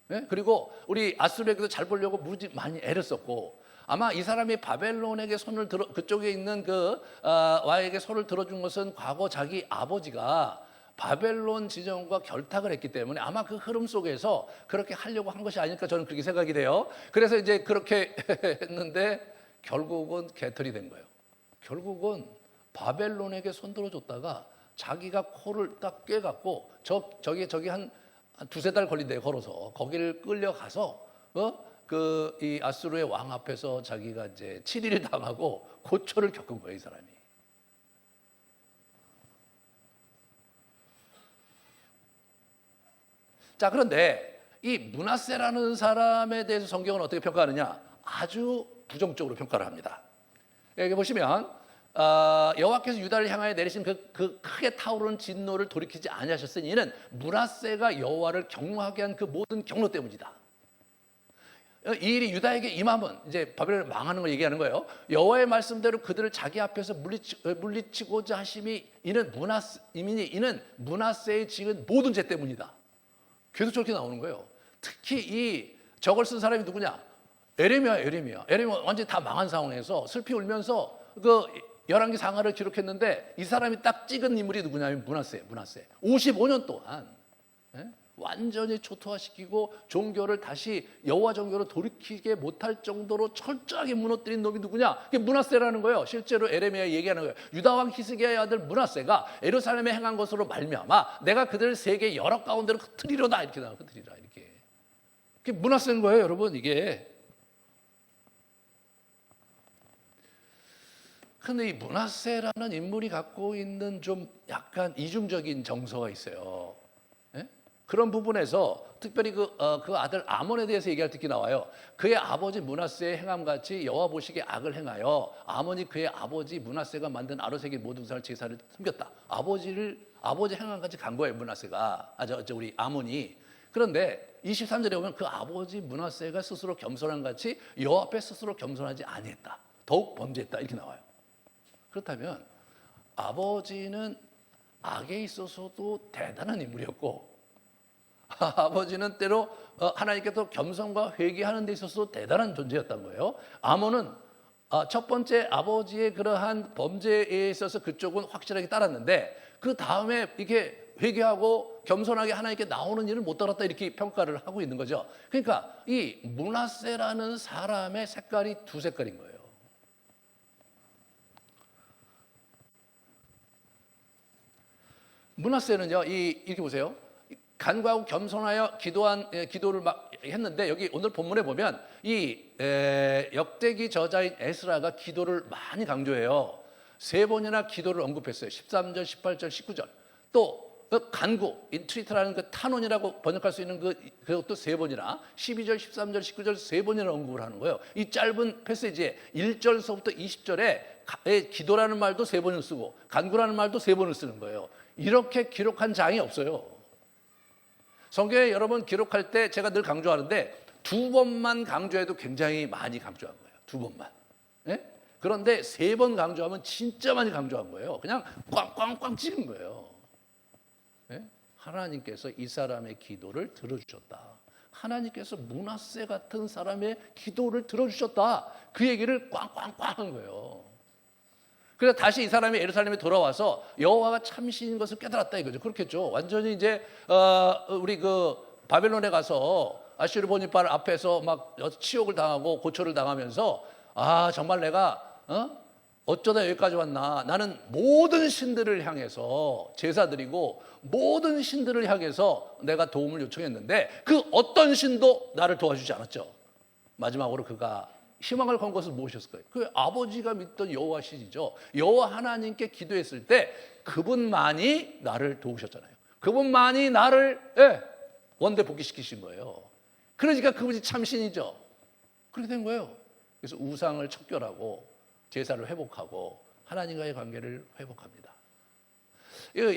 네? 그리고 우리 아수르에게도 잘 보려고 무지 많이 애를 썼고 아마 이 사람이 바벨론에게 손을 들어 그쪽에 있는 그 와에게 손을 들어준 것은 과거 자기 아버지가 바벨론 지정과 결탁을 했기 때문에 아마 그 흐름 속에서 그렇게 하려고 한 것이 아닐까 저는 그렇게 생각이 돼요. 그래서 이제 그렇게 했는데 결국은 개털이 된 거예요. 결국은 바벨론에게 손들어 줬다가 자기가 코를 딱 꿰갖고 저기 한 두세 달 걸린대요. 걸어서 거기를 끌려가서 이 아수르의 왕 앞에서 자기가 이제 7일을 당하고 고초를 겪은 거예요, 이 사람이. 자, 그런데 이 므낫세라는 사람에 대해서 성경은 어떻게 평가하느냐? 아주 부정적으로 평가를 합니다. 여기 보시면 여호와께서 유다를 향하여 내리신 그 크게 타오르는 진노를 돌이키지 아니하셨으니 이는 므낫세가 여호와를 경노하게 한 그 모든 경로 때문이다. 이 일이 유다에게 임하면 이제 바벨론을 망하는 걸 얘기하는 거예요. 여호와의 말씀대로 그들을 자기 앞에서 물리치고자 하심이 이는 므낫세의 지은 모든 죄 때문이다. 계속 저렇게 나오는 거예요. 특히 이 저걸 쓴 사람이 누구냐? 에레미야. 완전히 다 망한 상황에서 슬피 울면서 그 열왕기 상하를 기록했는데 이 사람이 딱 찍은 인물이 누구냐면 므낫세. 55년 동안 완전히 초토화시키고 종교를 다시 여호와 종교로 돌이키게 못할 정도로 철저하게 무너뜨린 놈이 누구냐? 그게 므낫세라는 거예요. 실제로 에레미야 얘기하는 거예요. 유다 왕 히스기야의 아들 므낫세가 예루살렘에 행한 것으로 말미암아 내가 그들 세계 여러 가운데로 흩트리로다 이렇게 나와. 흩트리라 이렇게. 그게 므낫세인 거예요, 여러분. 이게. 근데 이 므낫세라는 인물이 갖고 있는 좀 약간 이중적인 정서가 있어요. 예? 그런 부분에서 특별히 그 아들 아몬에 대해서 얘기할 때 나와요. 그의 아버지 므낫세의 행함같이 여호와 보시기에 악을 행하여 아몬이 그의 아버지 므낫세가 만든 아로새길 모든 산을 제사를 섬겼다. 아버지 행함같이 간 거예요, 므낫세가. 우리 아몬이. 그런데 23절에 보면 그 아버지 므낫세가 스스로 겸손한 같이 여호와 앞에 스스로 겸손하지 아니했다. 더욱 범죄했다. 이렇게 나와요. 그렇다면 아버지는 악에 있어서도 대단한 인물이었고 아버지는 때로 하나님께서 겸손과 회개하는 데 있어서도 대단한 존재였던 거예요. 아몬은 첫 번째 아버지의 그러한 범죄에 있어서 그쪽은 확실하게 따랐는데 그 다음에 이렇게 회개하고 겸손하게 하나님께 나오는 일을 못 따랐다 이렇게 평가를 하고 있는 거죠. 그러니까 이 므낫세라는 사람의 색깔이 두 색깔인 거예요. 므낫세는요, 이렇게 보세요. 간구하고 겸손하여 기도를 막 했는데, 여기 오늘 본문에 보면 이 역대기 저자인 에스라가 기도를 많이 강조해요. 3번이나 기도를 언급했어요. 13절, 18절, 19절. 또 간구, 인트리트라는 그 탄원이라고 번역할 수 있는 그것도 3번이나 12절, 13절, 19절 3번이나 언급을 하는 거예요. 이 짧은 패시지에 1절서부터 20절에 기도라는 말도 3번을 쓰고 간구라는 말도 3번을 쓰는 거예요. 이렇게 기록한 장이 없어요. 성경에 여러 번 기록할 때 제가 늘 강조하는데 2번만 강조해도 굉장히 많이 강조한 거예요. 2번만. 예? 그런데 3번 강조하면 진짜 많이 강조한 거예요. 그냥 꽝꽝꽝 찍은 거예요. 예? 하나님께서 이 사람의 기도를 들어주셨다. 하나님께서 므낫세 같은 사람의 기도를 들어주셨다. 그 얘기를 꽝꽝꽝 한 거예요. 그래서 다시 이 사람이 예루살렘에 돌아와서 여호와가 참신인 것을 깨달았다 이거죠. 그렇겠죠. 완전히 이제 우리 그 바벨론에 가서 아슈르 보니팔 앞에서 막 치욕을 당하고 고초를 당하면서 정말 내가 어쩌다 여기까지 왔나. 나는 모든 신들을 향해서 제사 드리고 모든 신들을 향해서 내가 도움을 요청했는데 그 어떤 신도 나를 도와주지 않았죠. 마지막으로 그가 희망을 건 것은 무엇이었을까요? 그 아버지가 믿던 여호와 신이죠. 여호와 하나님께 기도했을 때 그분만이 나를 도우셨잖아요. 그분만이 나를 원대 복귀시키신 거예요. 그러니까 그분이 참신이죠. 그렇게 된 거예요. 그래서 우상을 척결하고 제사를 회복하고 하나님과의 관계를 회복합니다.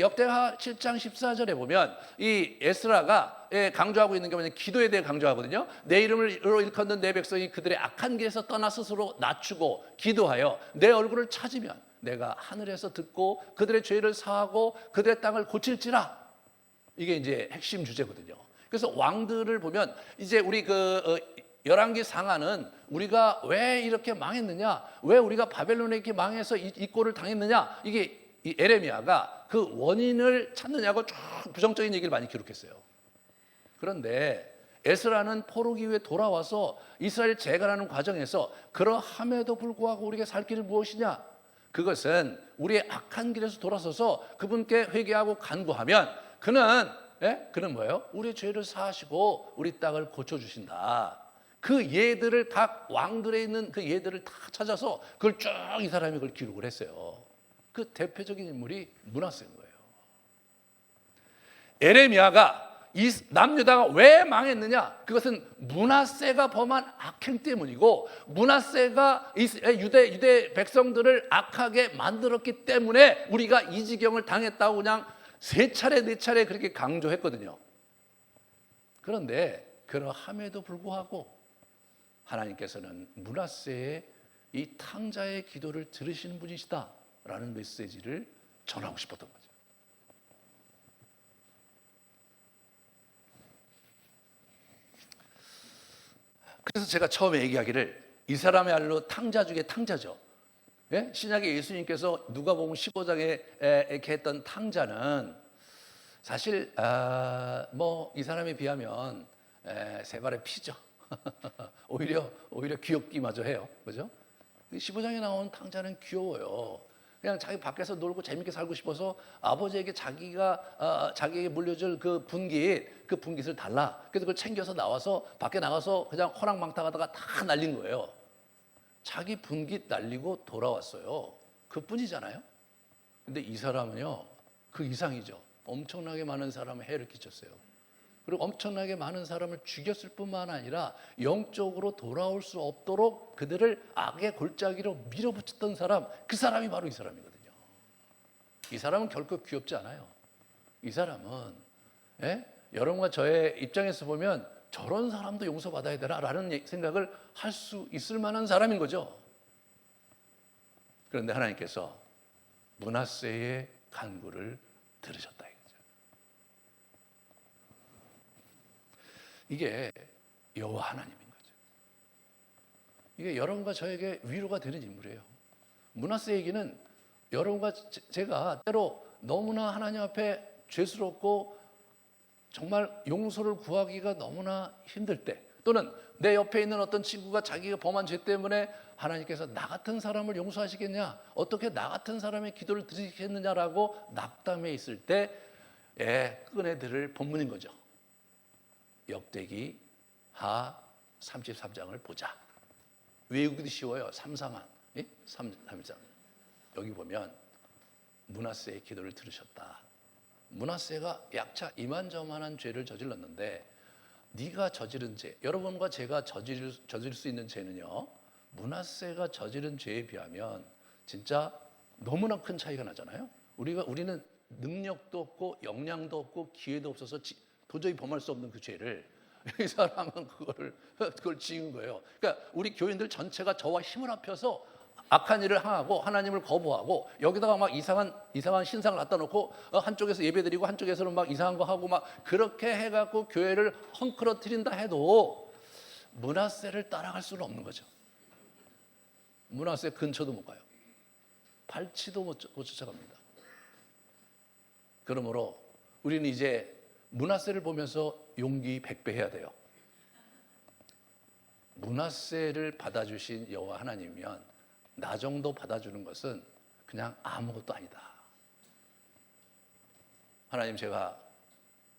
역대하 7장 14절에 보면 이 에스라가 강조하고 있는 게 뭐냐면 기도에 대해 강조하거든요. 내 이름으로 일컫는 내 백성이 그들의 악한 길에서 떠나 스스로 낮추고 기도하여 내 얼굴을 찾으면 내가 하늘에서 듣고 그들의 죄를 사하고 그들의 땅을 고칠지라. 이게 이제 핵심 주제거든요. 그래서 왕들을 보면 이제 우리 열왕기 상하는 우리가 왜 이렇게 망했느냐, 왜 우리가 바벨론에 이렇게 망해서 이 꼴을 당했느냐, 이게 이 에레미야가 그 원인을 찾느냐고 쭉 부정적인 얘기를 많이 기록했어요. 그런데 에스라는 포로기 후에 돌아와서 이스라엘 재건하는 과정에서 그러함에도 불구하고 우리가 살 길은 무엇이냐, 그것은 우리의 악한 길에서 돌아서서 그분께 회개하고 간구하면 그는 뭐예요? 우리의 죄를 사하시고 우리 땅을 고쳐주신다. 그 예들을 각 왕들에 있는 그 예들을 다 찾아서 그걸 쭉 이 사람이 그걸 기록을 했어요. 그 대표적인 인물이 므낫세인 거예요. 에레미야가 이 남유다가 왜 망했느냐? 그것은 므낫세가 범한 악행 때문이고 므낫세가 유대 백성들을 악하게 만들었기 때문에 우리가 이 지경을 당했다고 그냥 3차례 4차례 그렇게 강조했거든요. 그런데 그러함에도 불구하고 하나님께서는 므낫세의 이 탕자의 기도를 들으시는 분이시다라는 메시지를 전하고 싶었던 거죠. 그래서 제가 처음에 얘기하기를 이 사람이야말로 탕자 중에 탕자죠. 예? 신약의 예수님께서 누가복음 15장에 이렇게 했던 탕자는 사실 이 사람에 비하면 세 발의 피죠. 오히려 귀엽기마저 해요. 그죠? 15장에 나오는 탕자는 귀여워요. 그냥 자기 밖에서 놀고 재밌게 살고 싶어서 아버지에게 자기에게 물려줄 그 분깃을 달라. 그래서 그걸 챙겨서 나와서 밖에 나가서 그냥 허랑방탕하다가 다 날린 거예요. 자기 분깃 날리고 돌아왔어요. 그뿐이잖아요. 근데 이 사람은요, 그 이상이죠. 엄청나게 많은 사람에 해를 끼쳤어요. 그리고 엄청나게 많은 사람을 죽였을 뿐만 아니라 영적으로 돌아올 수 없도록 그들을 악의 골짜기로 밀어붙였던 사람, 그 사람이 바로 이 사람이거든요. 이 사람은 결코 귀엽지 않아요. 이 사람은 여러분과 저의 입장에서 보면 저런 사람도 용서받아야 되나라는 생각을 할 수 있을 만한 사람인 거죠. 그런데 하나님께서 므낫세의 간구를 들으셨다 이거죠. 이게 여호와 하나님인 거죠. 이게 여러분과 저에게 위로가 되는 인물이에요. 므낫세 얘기는 여러분과 제가 때로 너무나 하나님 앞에 죄스럽고 정말 용서를 구하기가 너무나 힘들 때, 또는 내 옆에 있는 어떤 친구가 자기가 범한 죄 때문에 하나님께서 나 같은 사람을 용서하시겠냐, 어떻게 나 같은 사람의 기도를 들으시겠느냐라고 낙담해 있을 때 끈 애들을 본문인 거죠. 역대기 하 33장을 보자. 외우기도 쉬워요. 3-4만. 예? 3-3장. 여기 보면 므낫세의 기도를 들으셨다. 므낫세가 약차 이만저만한 죄를 저질렀는데 네가 저지른 죄, 여러분과 제가 저질 수 있는 죄는요, 므낫세가 저지른 죄에 비하면 진짜 너무나 큰 차이가 나잖아요. 우리는 능력도 없고 역량도 없고 기회도 없어서 도저히 범할 수 없는 그 죄를 이 사람은 그걸 지은 거예요. 그러니까 우리 교인들 전체가 저와 힘을 합쳐서 악한 일을 행하고 하나님을 거부하고 여기다가 막 이상한 신상을 갖다 놓고 한쪽에서 예배드리고 한쪽에서는 막 이상한 거 하고 막 그렇게 해갖고 교회를 헝클어뜨린다 해도 므낫세를 따라갈 수는 없는 거죠. 므낫세 근처도 못 가요. 발치도 못 쫓아갑니다. 그러므로 우리는 이제 므낫세를 보면서 용기 100배 해야 돼요. 므낫세를 받아주신 여호와 하나님이면 나 정도 받아주는 것은 그냥 아무것도 아니다. 하나님, 제가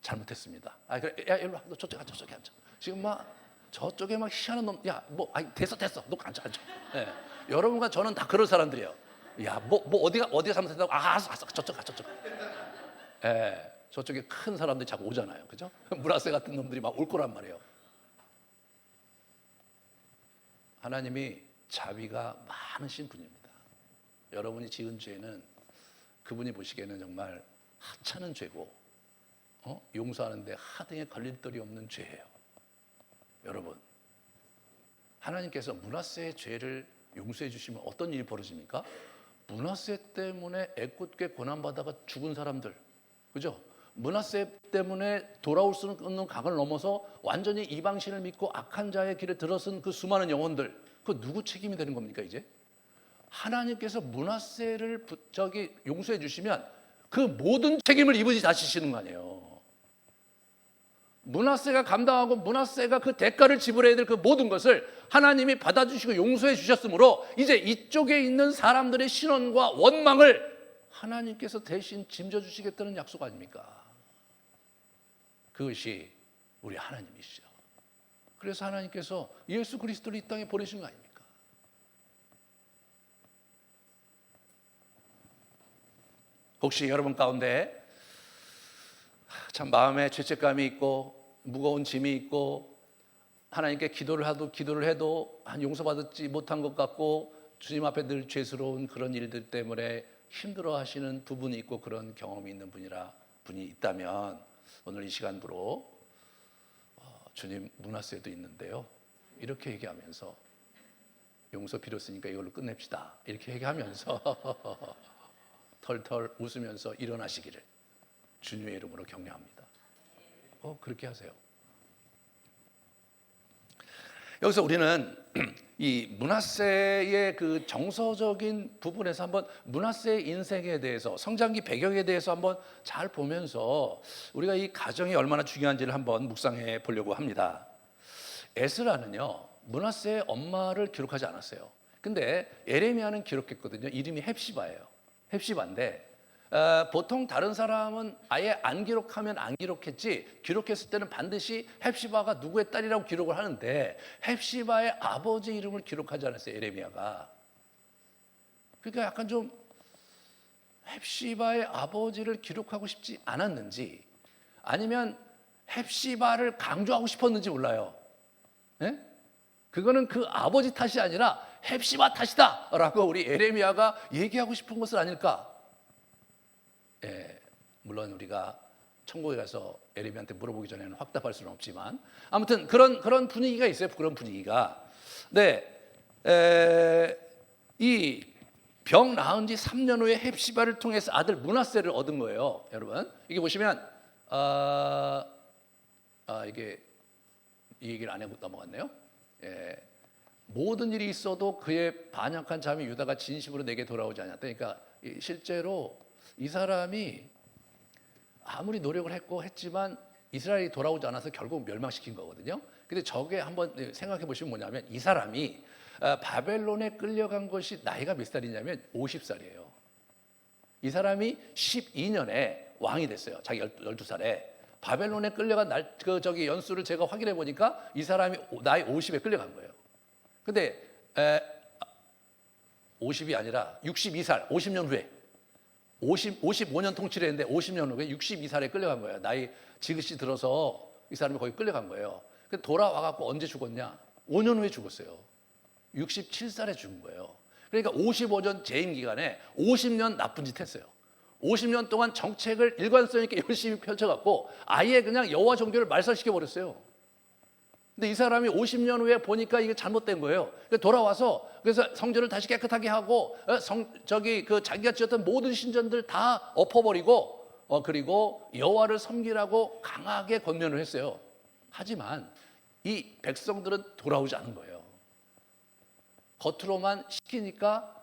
잘못했습니다. 그래, 야, 일로 와. 너 저쪽에 앉아. 지금 막 저쪽에 막 희한한 놈, 야, 됐어. 너 앉아. 네. 여러분과 저는 다 그런 사람들이에요. 야, 어디가 잘못했다고? 알았어. 저쪽 가. 예, 저쪽에 큰 사람들이 자꾸 오잖아요. 그죠? 므낫세 같은 놈들이 막 올 거란 말이에요. 하나님이 자비가 많으신 분입니다. 여러분이 지은 죄는 그분이 보시기에는 정말 하찮은 죄고 용서하는데 하등에 걸릴 떨이 없는 죄예요. 여러분, 하나님께서 므낫세의 죄를 용서해 주시면 어떤 일이 벌어집니까? 므낫세 때문에 애꿎게 고난받아가 죽은 사람들, 그죠? 므낫세 때문에 돌아올 수 없는 강을 넘어서 완전히 이방신을 믿고 악한 자의 길에 들어선 그 수많은 영혼들, 그 누구 책임이 되는 겁니까 이제? 하나님께서 므낫세를 용서해 주시면 그 모든 책임을 이분이 다 지시는 거 아니에요. 므낫세가 감당하고 므낫세가 그 대가를 지불해야 될 그 모든 것을 하나님이 받아주시고 용서해 주셨으므로 이제 이쪽에 있는 사람들의 신원과 원망을 하나님께서 대신 짐져주시겠다는 약속 아닙니까? 그것이 우리 하나님이시죠. 그래서 하나님께서 예수 그리스도를 이 땅에 보내신 거 아닙니까? 혹시 여러분 가운데 참 마음에 죄책감이 있고 무거운 짐이 있고 하나님께 기도를 해도 용서받지 못한 것 같고 주님 앞에 늘 죄스러운 그런 일들 때문에 힘들어하시는 부분이 있고 그런 경험이 있는 분이 있다면 오늘 이 시간부로 주님, 므낫세도 있는데요, 이렇게 얘기하면서 용서 필요했으니까 이걸로 끝냅시다, 이렇게 얘기하면서 털털 웃으면서 일어나시기를 주님의 이름으로 격려합니다. 그렇게 하세요. 여기서 우리는 이 므낫세의 그 정서적인 부분에서 한번 므낫세의 인생에 대해서, 성장기 배경에 대해서 한번 잘 보면서 우리가 이 가정이 얼마나 중요한지를 한번 묵상해 보려고 합니다. 에스라는요, 므낫세의 엄마를 기록하지 않았어요. 근데 에레미야는 기록했거든요. 이름이 헵시바예요. 헵시바인데 보통 다른 사람은 아예 안 기록하면 안 기록했지, 기록했을 때는 반드시 헵시바가 누구의 딸이라고 기록을 하는데 헵시바의 아버지 이름을 기록하지 않았어요, 에레미야가. 그러니까 약간 좀 헵시바의 아버지를 기록하고 싶지 않았는지 아니면 헵시바를 강조하고 싶었는지 몰라요. 네? 그거는 그 아버지 탓이 아니라 헵시바 탓이다 라고 우리 에레미야가 얘기하고 싶은 것은 아닐까? 물론 우리가 천국에 가서 에레미야한테 물어보기 전에는 확답할 수는 없지만 아무튼 그런 분위기가 있어요. 그런 분위기가. 네, 이 병 나은 지 3년 후에 헵시바를 통해서 아들 므낫세를 얻은 거예요. 여러분, 이게 보시면 이게 이 얘기를 안 해고 넘어갔네요. 모든 일이 있어도 그의 반역한 자매 유다가 진심으로 내게 돌아오지 않았다. 그러니까 실제로 이 사람이 아무리 노력을 했지만 이스라엘이 돌아오지 않아서 결국 멸망시킨 거거든요. 근데 저게 한번 생각해 보시면 뭐냐면 이 사람이 바벨론에 끌려간 것이 나이가 몇 살이냐면 50살이에요. 이 사람이 12년에 왕이 됐어요. 자기 12살에. 바벨론에 끌려간 연수를 제가 확인해 보니까 이 사람이 나이 50에 끌려간 거예요. 근데 50이 아니라 62살, 50년 후에 55년 통치를 했는데 50년 후에 62살에 끌려간 거예요. 나이 지긋이 들어서 이 사람이 거기 끌려간 거예요. 돌아와갖고 언제 죽었냐? 5년 후에 죽었어요. 67살에 죽은 거예요. 그러니까 55년 재임 기간에 50년 나쁜 짓 했어요. 50년 동안 정책을 일관성 있게 열심히 펼쳐갖고 아예 그냥 여호와 종교를 말살시켜 버렸어요. 근데 이 사람이 50년 후에 보니까 이게 잘못된 거예요. 돌아와서 그래서 성전을 다시 깨끗하게 하고 자기가 지었던 모든 신전들 다 엎어버리고 그리고 여호와를 섬기라고 강하게 권면을 했어요. 하지만 이 백성들은 돌아오지 않은 거예요. 겉으로만 시키니까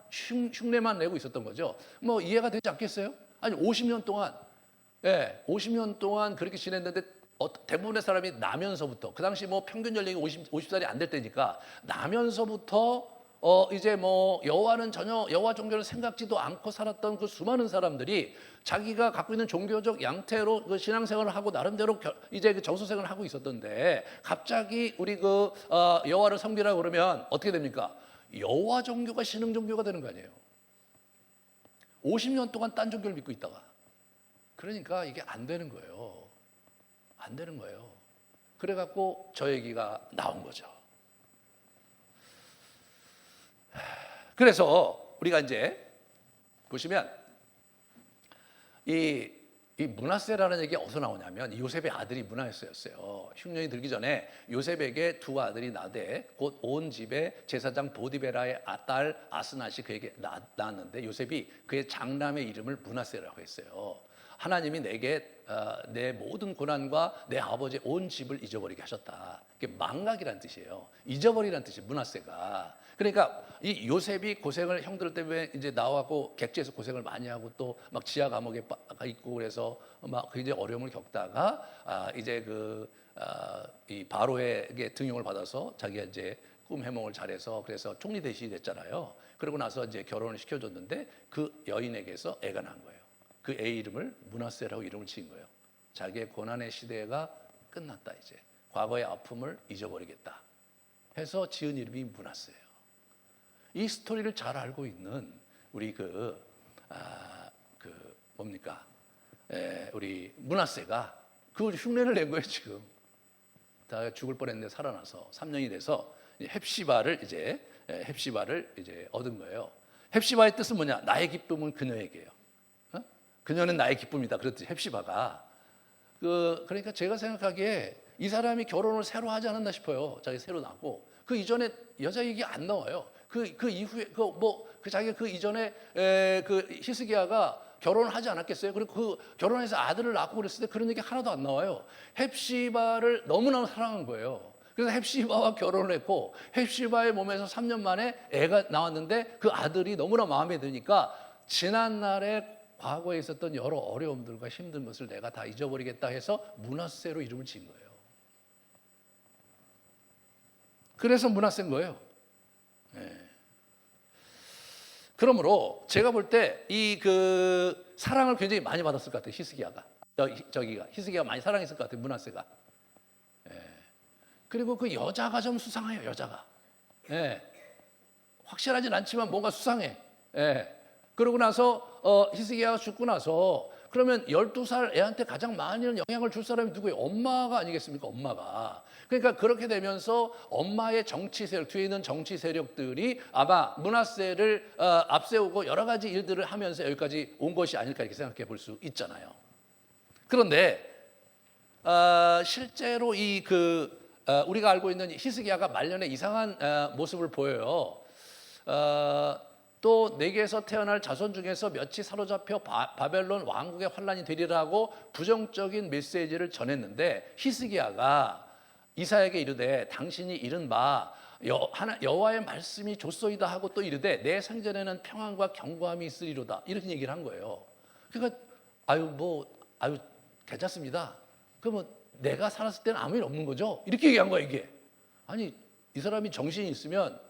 흉내만 내고 있었던 거죠. 뭐 이해가 되지 않겠어요? 아니 50년 동안 50년 동안 그렇게 지냈는데 대부분의 사람이 나면서부터 그 당시 뭐 평균 연령이 50살이 안 될 때니까 나면서부터 이제 뭐 여호와는 전혀 여호와 종교를 생각지도 않고 살았던 그 수많은 사람들이 자기가 갖고 있는 종교적 양태로 그 신앙생활을 하고 나름대로 이제 그 정서생활을 하고 있었던데 갑자기 우리 여호와를 섬기라고 그러면 어떻게 됩니까? 여호와 종교가 신흥 종교가 되는 거 아니에요. 50년 동안 딴 종교를 믿고 있다가 그러니까 이게 안 되는 거예요. 안 되는 거예요. 그래갖고 저 얘기가 나온 거죠. 그래서 우리가 이제 보시면 이 므낫세라는 얘기가 어디서 나오냐면 요셉의 아들이 므낫세였어요. 흉년이 들기 전에 요셉에게 두 아들이 나되 곧 온 집에 제사장 보디베라의 딸 아스낫이 그에게 낳았는데 요셉이 그의 장남의 이름을 므낫세라고 했어요. 하나님이 내게 내 모든 고난과 내 아버지의 온 집을 잊어버리게 하셨다. 이게 망각이란 뜻이에요. 잊어버리란 뜻이 므낫세가. 그러니까 이 요셉이 고생을 형들 때문에 이제 나와고 객지에서 고생을 많이 하고 또 막 지하 감옥에 있고 그래서 막 굉장히 어려움을 겪다가 이제 이 바로에게 등용을 받아서 자기가 이제 꿈 해몽을 잘해서 그래서 총리 대신이 됐잖아요. 그러고 나서 이제 결혼을 시켜줬는데 그 여인에게서 애가 난 거예요. 그 애 이름을 므낫세라고 이름을 지은 거예요. 자기의 고난의 시대가 끝났다 이제. 과거의 아픔을 잊어버리겠다 해서 지은 이름이 므낫세예요. 이 스토리를 잘 알고 있는 우리 우리 므낫세가 그 흉내를 낸 거예요 지금. 다 죽을 뻔했는데 살아나서 3년이 돼서 헵시바를 이제 얻은 거예요. 헵시바의 뜻은 뭐냐? 나의 기쁨은 그녀에게요. 그녀는 나의 기쁨이다. 그랬더니 헵시바가 그러니까 제가 생각하기에 이 사람이 결혼을 새로 하지 않았나 싶어요. 자기 새로 낳고 그 이전에 여자 얘기 안 나와요. 그 이후에 자기가 그 이전에 히스기야가 결혼을 하지 않았겠어요? 그리고 그 결혼해서 아들을 낳고 그랬을 때 그런 얘기 하나도 안 나와요. 헵시바를 너무나 사랑한 거예요. 그래서 헵시바와 결혼을 했고 헵시바의 몸에서 3년 만에 애가 나왔는데 그 아들이 너무나 마음에 드니까 지난날에 과거에 있었던 여러 어려움들과 힘든 것을 내가 다 잊어버리겠다 해서 므낫세로 이름을 지은 거예요. 그래서 므낫세인 거예요. 그러므로 제가 볼 때 사랑을 굉장히 많이 받았을 것 같아요. 히스기야가 히스기야가 많이 사랑했을 것 같아요. 므낫세가. 그리고 그 여자가 좀 수상해요. 여자가. 확실하진 않지만 뭔가 수상해. 그러고 나서 히스기야가 죽고 나서 그러면 12살 애한테 가장 많이 영향을 줄 사람이 누구예요? 엄마가 아니겠습니까? 엄마가. 그러니까 그렇게 되면서 엄마의 정치 세력, 뒤에 있는 정치 세력들이 아마 므낫세를 앞세우고 여러 가지 일들을 하면서 여기까지 온 것이 아닐까 이렇게 생각해 볼 수 있잖아요. 그런데 실제로 우리가 알고 있는 히스기야가 말년에 이상한 모습을 보여요. 또 내게서 태어날 자손 중에서 몇이 사로잡혀 바벨론 왕국의 환란이 되리라고 부정적인 메시지를 전했는데 히스기야가 이사야에게 이르되 당신이 이른 바 여호와의 말씀이 좋소이다 하고 또 이르되 내 생전에는 평안과 경고함이 있으리로다 이런 얘기를 한 거예요. 그러니까 괜찮습니다. 그러면 내가 살았을 때는 아무 일 없는 거죠? 이렇게 얘기한 거야 이게. 아니 이 사람이 정신이 있으면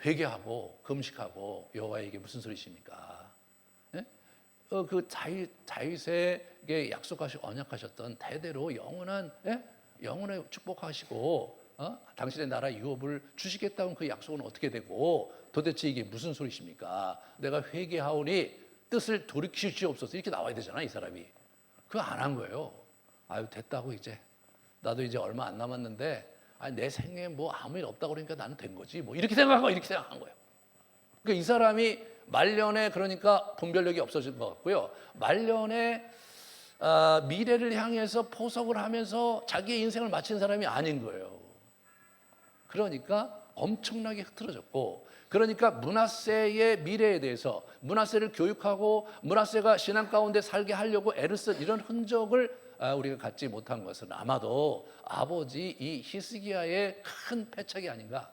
회개하고 금식하고 여호와에게 무슨 소리십니까? 그 다윗에게 언약하셨던 대대로 영원의 축복하시고 당신의 나라 유업을 주시겠다는 그 약속은 어떻게 되고 도대체 이게 무슨 소리십니까? 내가 회개하오니 뜻을 돌이키시옵소서 이렇게 나와야 되잖아 이 사람이. 그거 안 한 거예요. 아유 됐다고 이제 나도 이제 얼마 안 남았는데 내 생에 뭐 아무 일 없다고 그러니까 나는 된 거지 뭐 이렇게 생각한 거예요. 그러니까 이 사람이 말년에 그러니까 분별력이 없어진 것 같고요. 말년에 미래를 향해서 포석을 하면서 자기의 인생을 마친 사람이 아닌 거예요. 그러니까 엄청나게 흐트러졌고, 그러니까 므낫세의 미래에 대해서 므낫세를 교육하고 므낫세가 신앙 가운데 살게 하려고 애를 쓴 이런 흔적을 우리가 갖지 못한 것은 아마도 아버지 이 히스기야의 큰 패착이 아닌가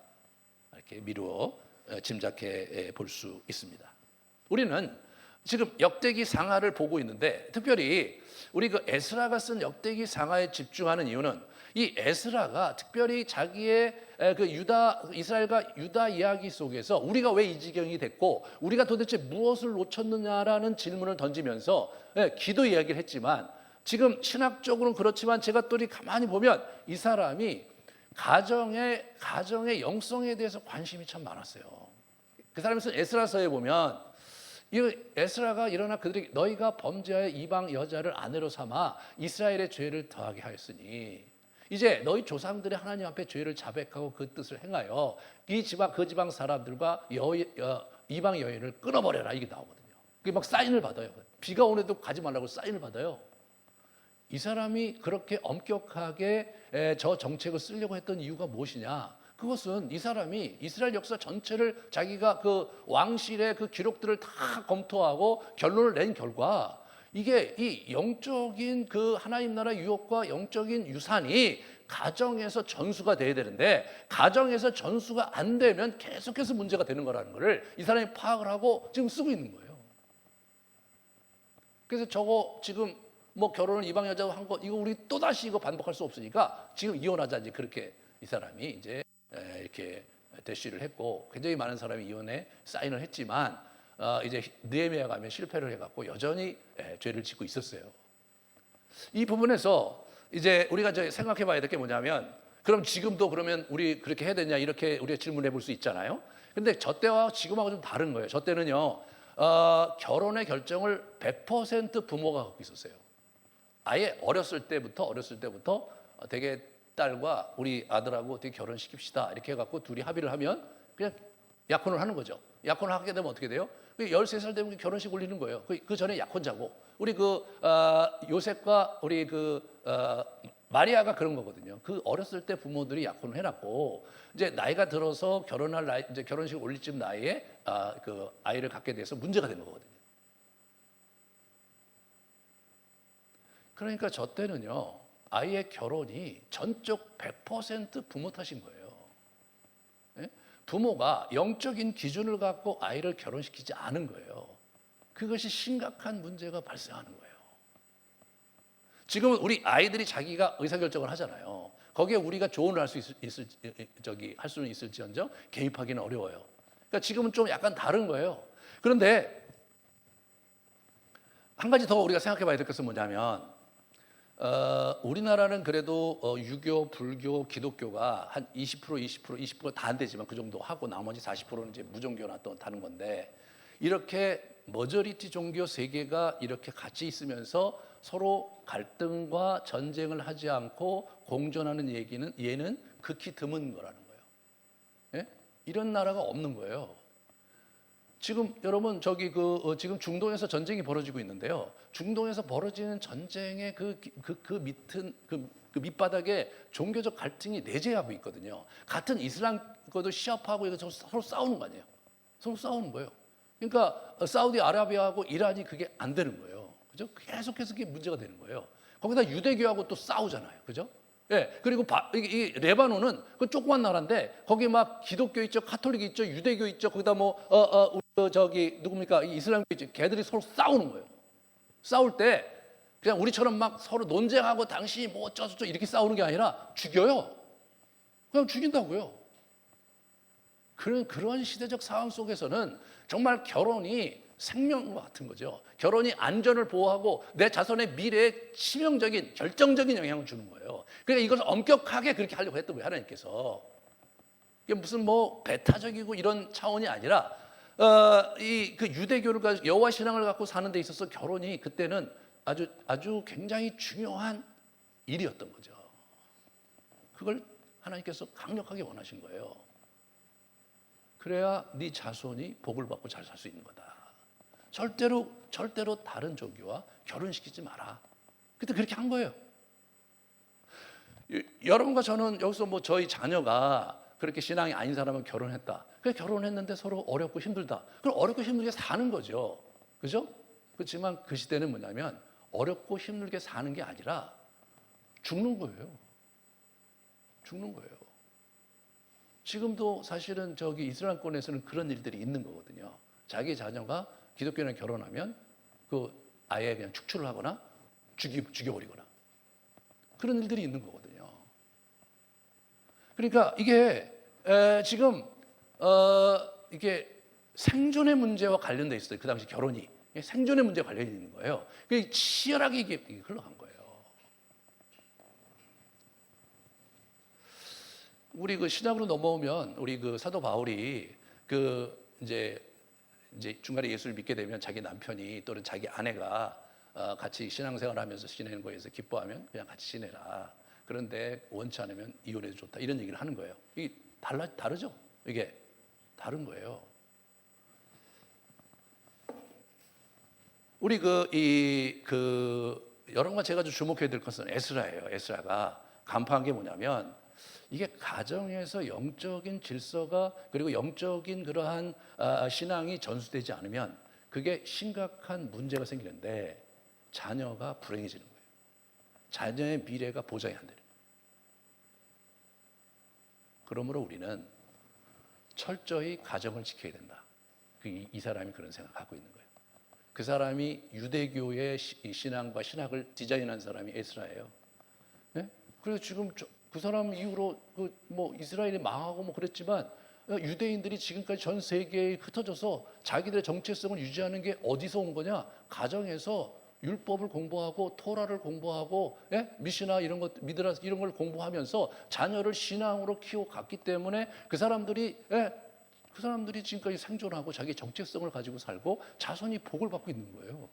이렇게 미루어 짐작해 볼 수 있습니다. 우리는 지금 역대기 상하를 보고 있는데 특별히 우리 그 에스라가 쓴 역대기 상하에 집중하는 이유는 이 에스라가 특별히 자기의 그 이스라엘과 유다 이야기 속에서 우리가 왜 이 지경이 됐고 우리가 도대체 무엇을 놓쳤느냐라는 질문을 던지면서 기도 이야기를 했지만 지금 신학적으로는 그렇지만 제가 또 가만히 보면 이 사람이 가정의 영성에 대해서 관심이 참 많았어요. 그 사람이 쓴 에스라서에 보면 이 에스라가 일어나 그들이 너희가 범죄하여 이방 여자를 아내로 삼아 이스라엘의 죄를 더하게 하였으니 이제 너희 조상들이 하나님 앞에 죄를 자백하고 그 뜻을 행하여 이 지방 그 지방 사람들과 이방 여인을 끊어버려라 이게 나오거든요. 그게 막 사인을 받아요. 비가 오는데도 가지 말라고 사인을 받아요. 이 사람이 그렇게 엄격하게 저 정책을 쓰려고 했던 이유가 무엇이냐? 그것은 이 사람이 이스라엘 역사 전체를 자기가 그 왕실의 그 기록들을 다 검토하고 결론을 낸 결과 이게 이 영적인 그 하나님 나라 유업과 영적인 유산이 가정에서 전수가 돼야 되는데 가정에서 전수가 안 되면 계속해서 문제가 되는 거라는 거를 이 사람이 파악을 하고 지금 쓰고 있는 거예요. 그래서 저거 지금 뭐 결혼을 이방 여자와 한 거 이거 우리 또 다시 이거 반복할 수 없으니까 지금 이혼하자 이제 그렇게 이 사람이 이제 이렇게 대시를 했고 굉장히 많은 사람이 이혼에 사인을 했지만 이제 느헤미야 가면 실패를 해갖고 여전히 죄를 짓고 있었어요. 이 부분에서 이제 우리가 생각해봐야 될 게 뭐냐면 그럼 지금도 그러면 우리 그렇게 해야 되냐 이렇게 우리가 질문해 볼 수 있잖아요. 근데 저 때와 지금하고 좀 다른 거예요. 저 때는요 결혼의 결정을 100% 부모가 갖고 있었어요. 아예 어렸을 때부터 되게 딸과 우리 아들하고 어떻게 결혼시킵시다 이렇게 해갖고 둘이 합의를 하면 그냥 약혼을 하는 거죠. 약혼을 하게 되면 어떻게 돼요? 13살 되면 결혼식 올리는 거예요. 그 전에 약혼자고 우리 요셉과 우리 마리아가 그런 거거든요. 그 어렸을 때 부모들이 약혼을 해놨고 이제 나이가 들어서 결혼할 나이 이제 결혼식 올릴 쯤 나이에 그 아이를 갖게 돼서 문제가 되는 거거든요. 그러니까 저 때는요 아이의 결혼이 전적 100% 부모 탓인 거예요. 예? 부모가 영적인 기준을 갖고 아이를 결혼시키지 않은 거예요. 그것이 심각한 문제가 발생하는 거예요. 지금은 우리 아이들이 자기가 의사결정을 하잖아요. 거기에 우리가 조언을 할 수는 있을지언정 개입하기는 어려워요. 그러니까 지금은 좀 약간 다른 거예요. 그런데 한 가지 더 우리가 생각해 봐야 될 것은 뭐냐면 우리나라는 그래도 유교, 불교, 기독교가 한 20% 다 안 되지만 그 정도 하고 나머지 40%는 이제 무종교나 또 다른 건데 이렇게 머저리티 종교 세 개가 이렇게 같이 있으면서 서로 갈등과 전쟁을 하지 않고 공존하는 얘는 극히 드문 거라는 거예요. 예? 이런 나라가 없는 거예요. 지금 여러분 지금 중동에서 전쟁이 벌어지고 있는데요. 중동에서 벌어지는 전쟁의 그 밑바닥에 종교적 갈등이 내재하고 있거든요. 같은 이슬람 것도 시아파하고 이거 서로 싸우는 거 아니에요. 서로 싸우는 거예요. 그러니까 사우디아라비아하고 이란이 그게 안 되는 거예요. 그죠? 계속해서 그게 문제가 되는 거예요. 거기다 유대교하고 또 싸우잖아요. 그죠? 예. 그리고 이 레바논은 그 조그만 나라인데 거기 막 기독교 있죠, 카톨릭 있죠, 유대교 있죠. 거기다 누굽니까? 이슬람교 있죠. 걔들이 서로 싸우는 거예요. 싸울 때 그냥 우리처럼 막 서로 논쟁하고 당신이 뭐 어쩌고저쩌고 이렇게 싸우는 게 아니라 죽여요. 그냥 죽인다고요. 그런 시대적 상황 속에서는 정말 결혼이 생명과 같은 거죠. 결혼이 안전을 보호하고 내 자손의 미래에 치명적인 결정적인 영향을 주는 거예요. 그러니까 이걸 엄격하게 그렇게 하려고 했던 거예요, 하나님께서. 이게 무슨 뭐 배타적이고 이런 차원이 아니라 이 그 유대교를 가지고 여호와 신앙을 갖고 사는 데 있어서 결혼이 그때는 아주 굉장히 중요한 일이었던 거죠. 그걸 하나님께서 강력하게 원하신 거예요. 그래야 네 자손이 복을 받고 잘 살 수 있는 거다. 절대로 다른 종교와 결혼시키지 마라. 그때 그렇게 한 거예요. 여러분과 저는 여기서 뭐 저희 자녀가 그렇게 신앙이 아닌 사람은 결혼했다. 그래 결혼했는데 서로 어렵고 힘들다. 그럼 어렵고 힘들게 사는 거죠. 그죠? 그렇지만 그 시대는 뭐냐면 어렵고 힘들게 사는 게 아니라 죽는 거예요. 죽는 거예요. 지금도 사실은 저기 이스라엘권에서는 그런 일들이 있는 거거든요. 자기 자녀가 기독교인을 결혼하면 그 아예 그냥 축출을 하거나 죽여버리거나 그런 일들이 있는 거거든요. 그러니까 이게 지금 이게 생존의 문제와 관련돼 있어요. 그 당시 결혼이 생존의 문제와 관련이 있는 거예요. 치열하게 이게 흘러간 거예요. 우리 그 신약으로 넘어오면 우리 그 사도 바울이 그 이제 중간에 예수를 믿게 되면 자기 남편이 또는 자기 아내가 같이 신앙생활하면서 지내는 거에서 기뻐하면 그냥 같이 지내라. 그런데 원치 않으면 이혼해도 좋다. 이런 얘기를 하는 거예요. 이게 다르죠? 이게 다른 거예요. 우리 여러분과 제가 좀 주목해야 될 것은 에스라예요. 에스라가 간파한 게 뭐냐면 이게 가정에서 영적인 질서가 그리고 영적인 그러한 신앙이 전수되지 않으면 그게 심각한 문제가 생기는데 자녀가 불행해지는 거예요. 자녀의 미래가 보장이 안 되는 거예요. 그러므로 우리는 철저히 가정을 지켜야 된다. 이 사람이 그런 생각을 갖고 있는 거예요. 그 사람이 유대교의 신앙과 신학을 디자인한 사람이 에스라예요. 네? 그래서 지금 그 사람 이후로 뭐 이스라엘이 망하고 뭐 그랬지만 유대인들이 지금까지 전 세계에 흩어져서 자기들의 정체성을 유지하는 게 어디서 온 거냐? 가정에서 율법을 공부하고 토라를 공부하고 미시나 이런 것 미드라스 이런 걸 공부하면서 자녀를 신앙으로 키워갔기 때문에 그 사람들이 지금까지 생존하고 자기 정체성을 가지고 살고 자손이 복을 받고 있는 거예요.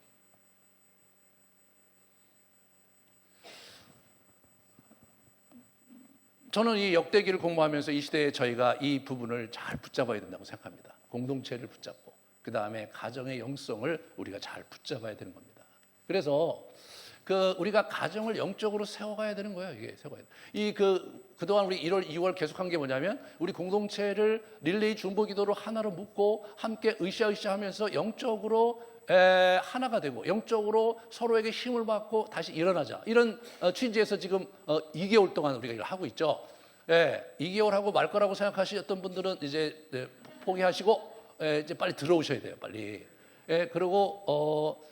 저는 이 역대기를 공부하면서 이 시대에 저희가 이 부분을 잘 붙잡아야 된다고 생각합니다. 공동체를 붙잡고 그 다음에 가정의 영성을 우리가 잘 붙잡아야 되는 겁니다. 그래서 우리가 가정을 영적으로 세워가야 되는 거예요. 이게 세워야 돼. 그동안 우리 1월, 2월 계속한 게 뭐냐면 우리 공동체를 릴레이 중보기도로 하나로 묶고 함께 으쌰으쌰하면서 영적으로 하나가 되고 영적으로 서로에게 힘을 받고 다시 일어나자. 이런 취지에서 지금 2개월 동안 우리가 이걸 하고 있죠. 2개월 하고 말 거라고 생각하셨던 분들은 이제 포기하시고 이제 빨리 들어오셔야 돼요. 빨리. 그리고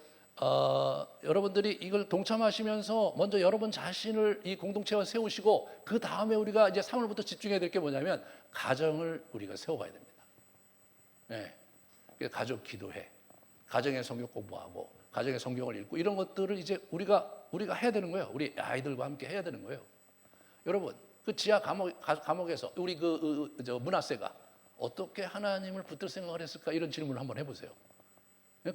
여러분들이 이걸 동참하시면서 먼저 여러분 자신을 이 공동체와 세우시고 그 다음에 우리가 이제 3월부터 집중해야 될 게 뭐냐면 가정을 우리가 세워가야 됩니다. 가족 기도회, 가정의 성경 공부하고 가정의 성경을 읽고 이런 것들을 이제 우리가 해야 되는 거예요. 우리 아이들과 함께 해야 되는 거예요. 여러분 그 지하 감옥에서 우리 므낫세가 어떻게 하나님을 붙들 생각을 했을까 이런 질문을 한번 해보세요.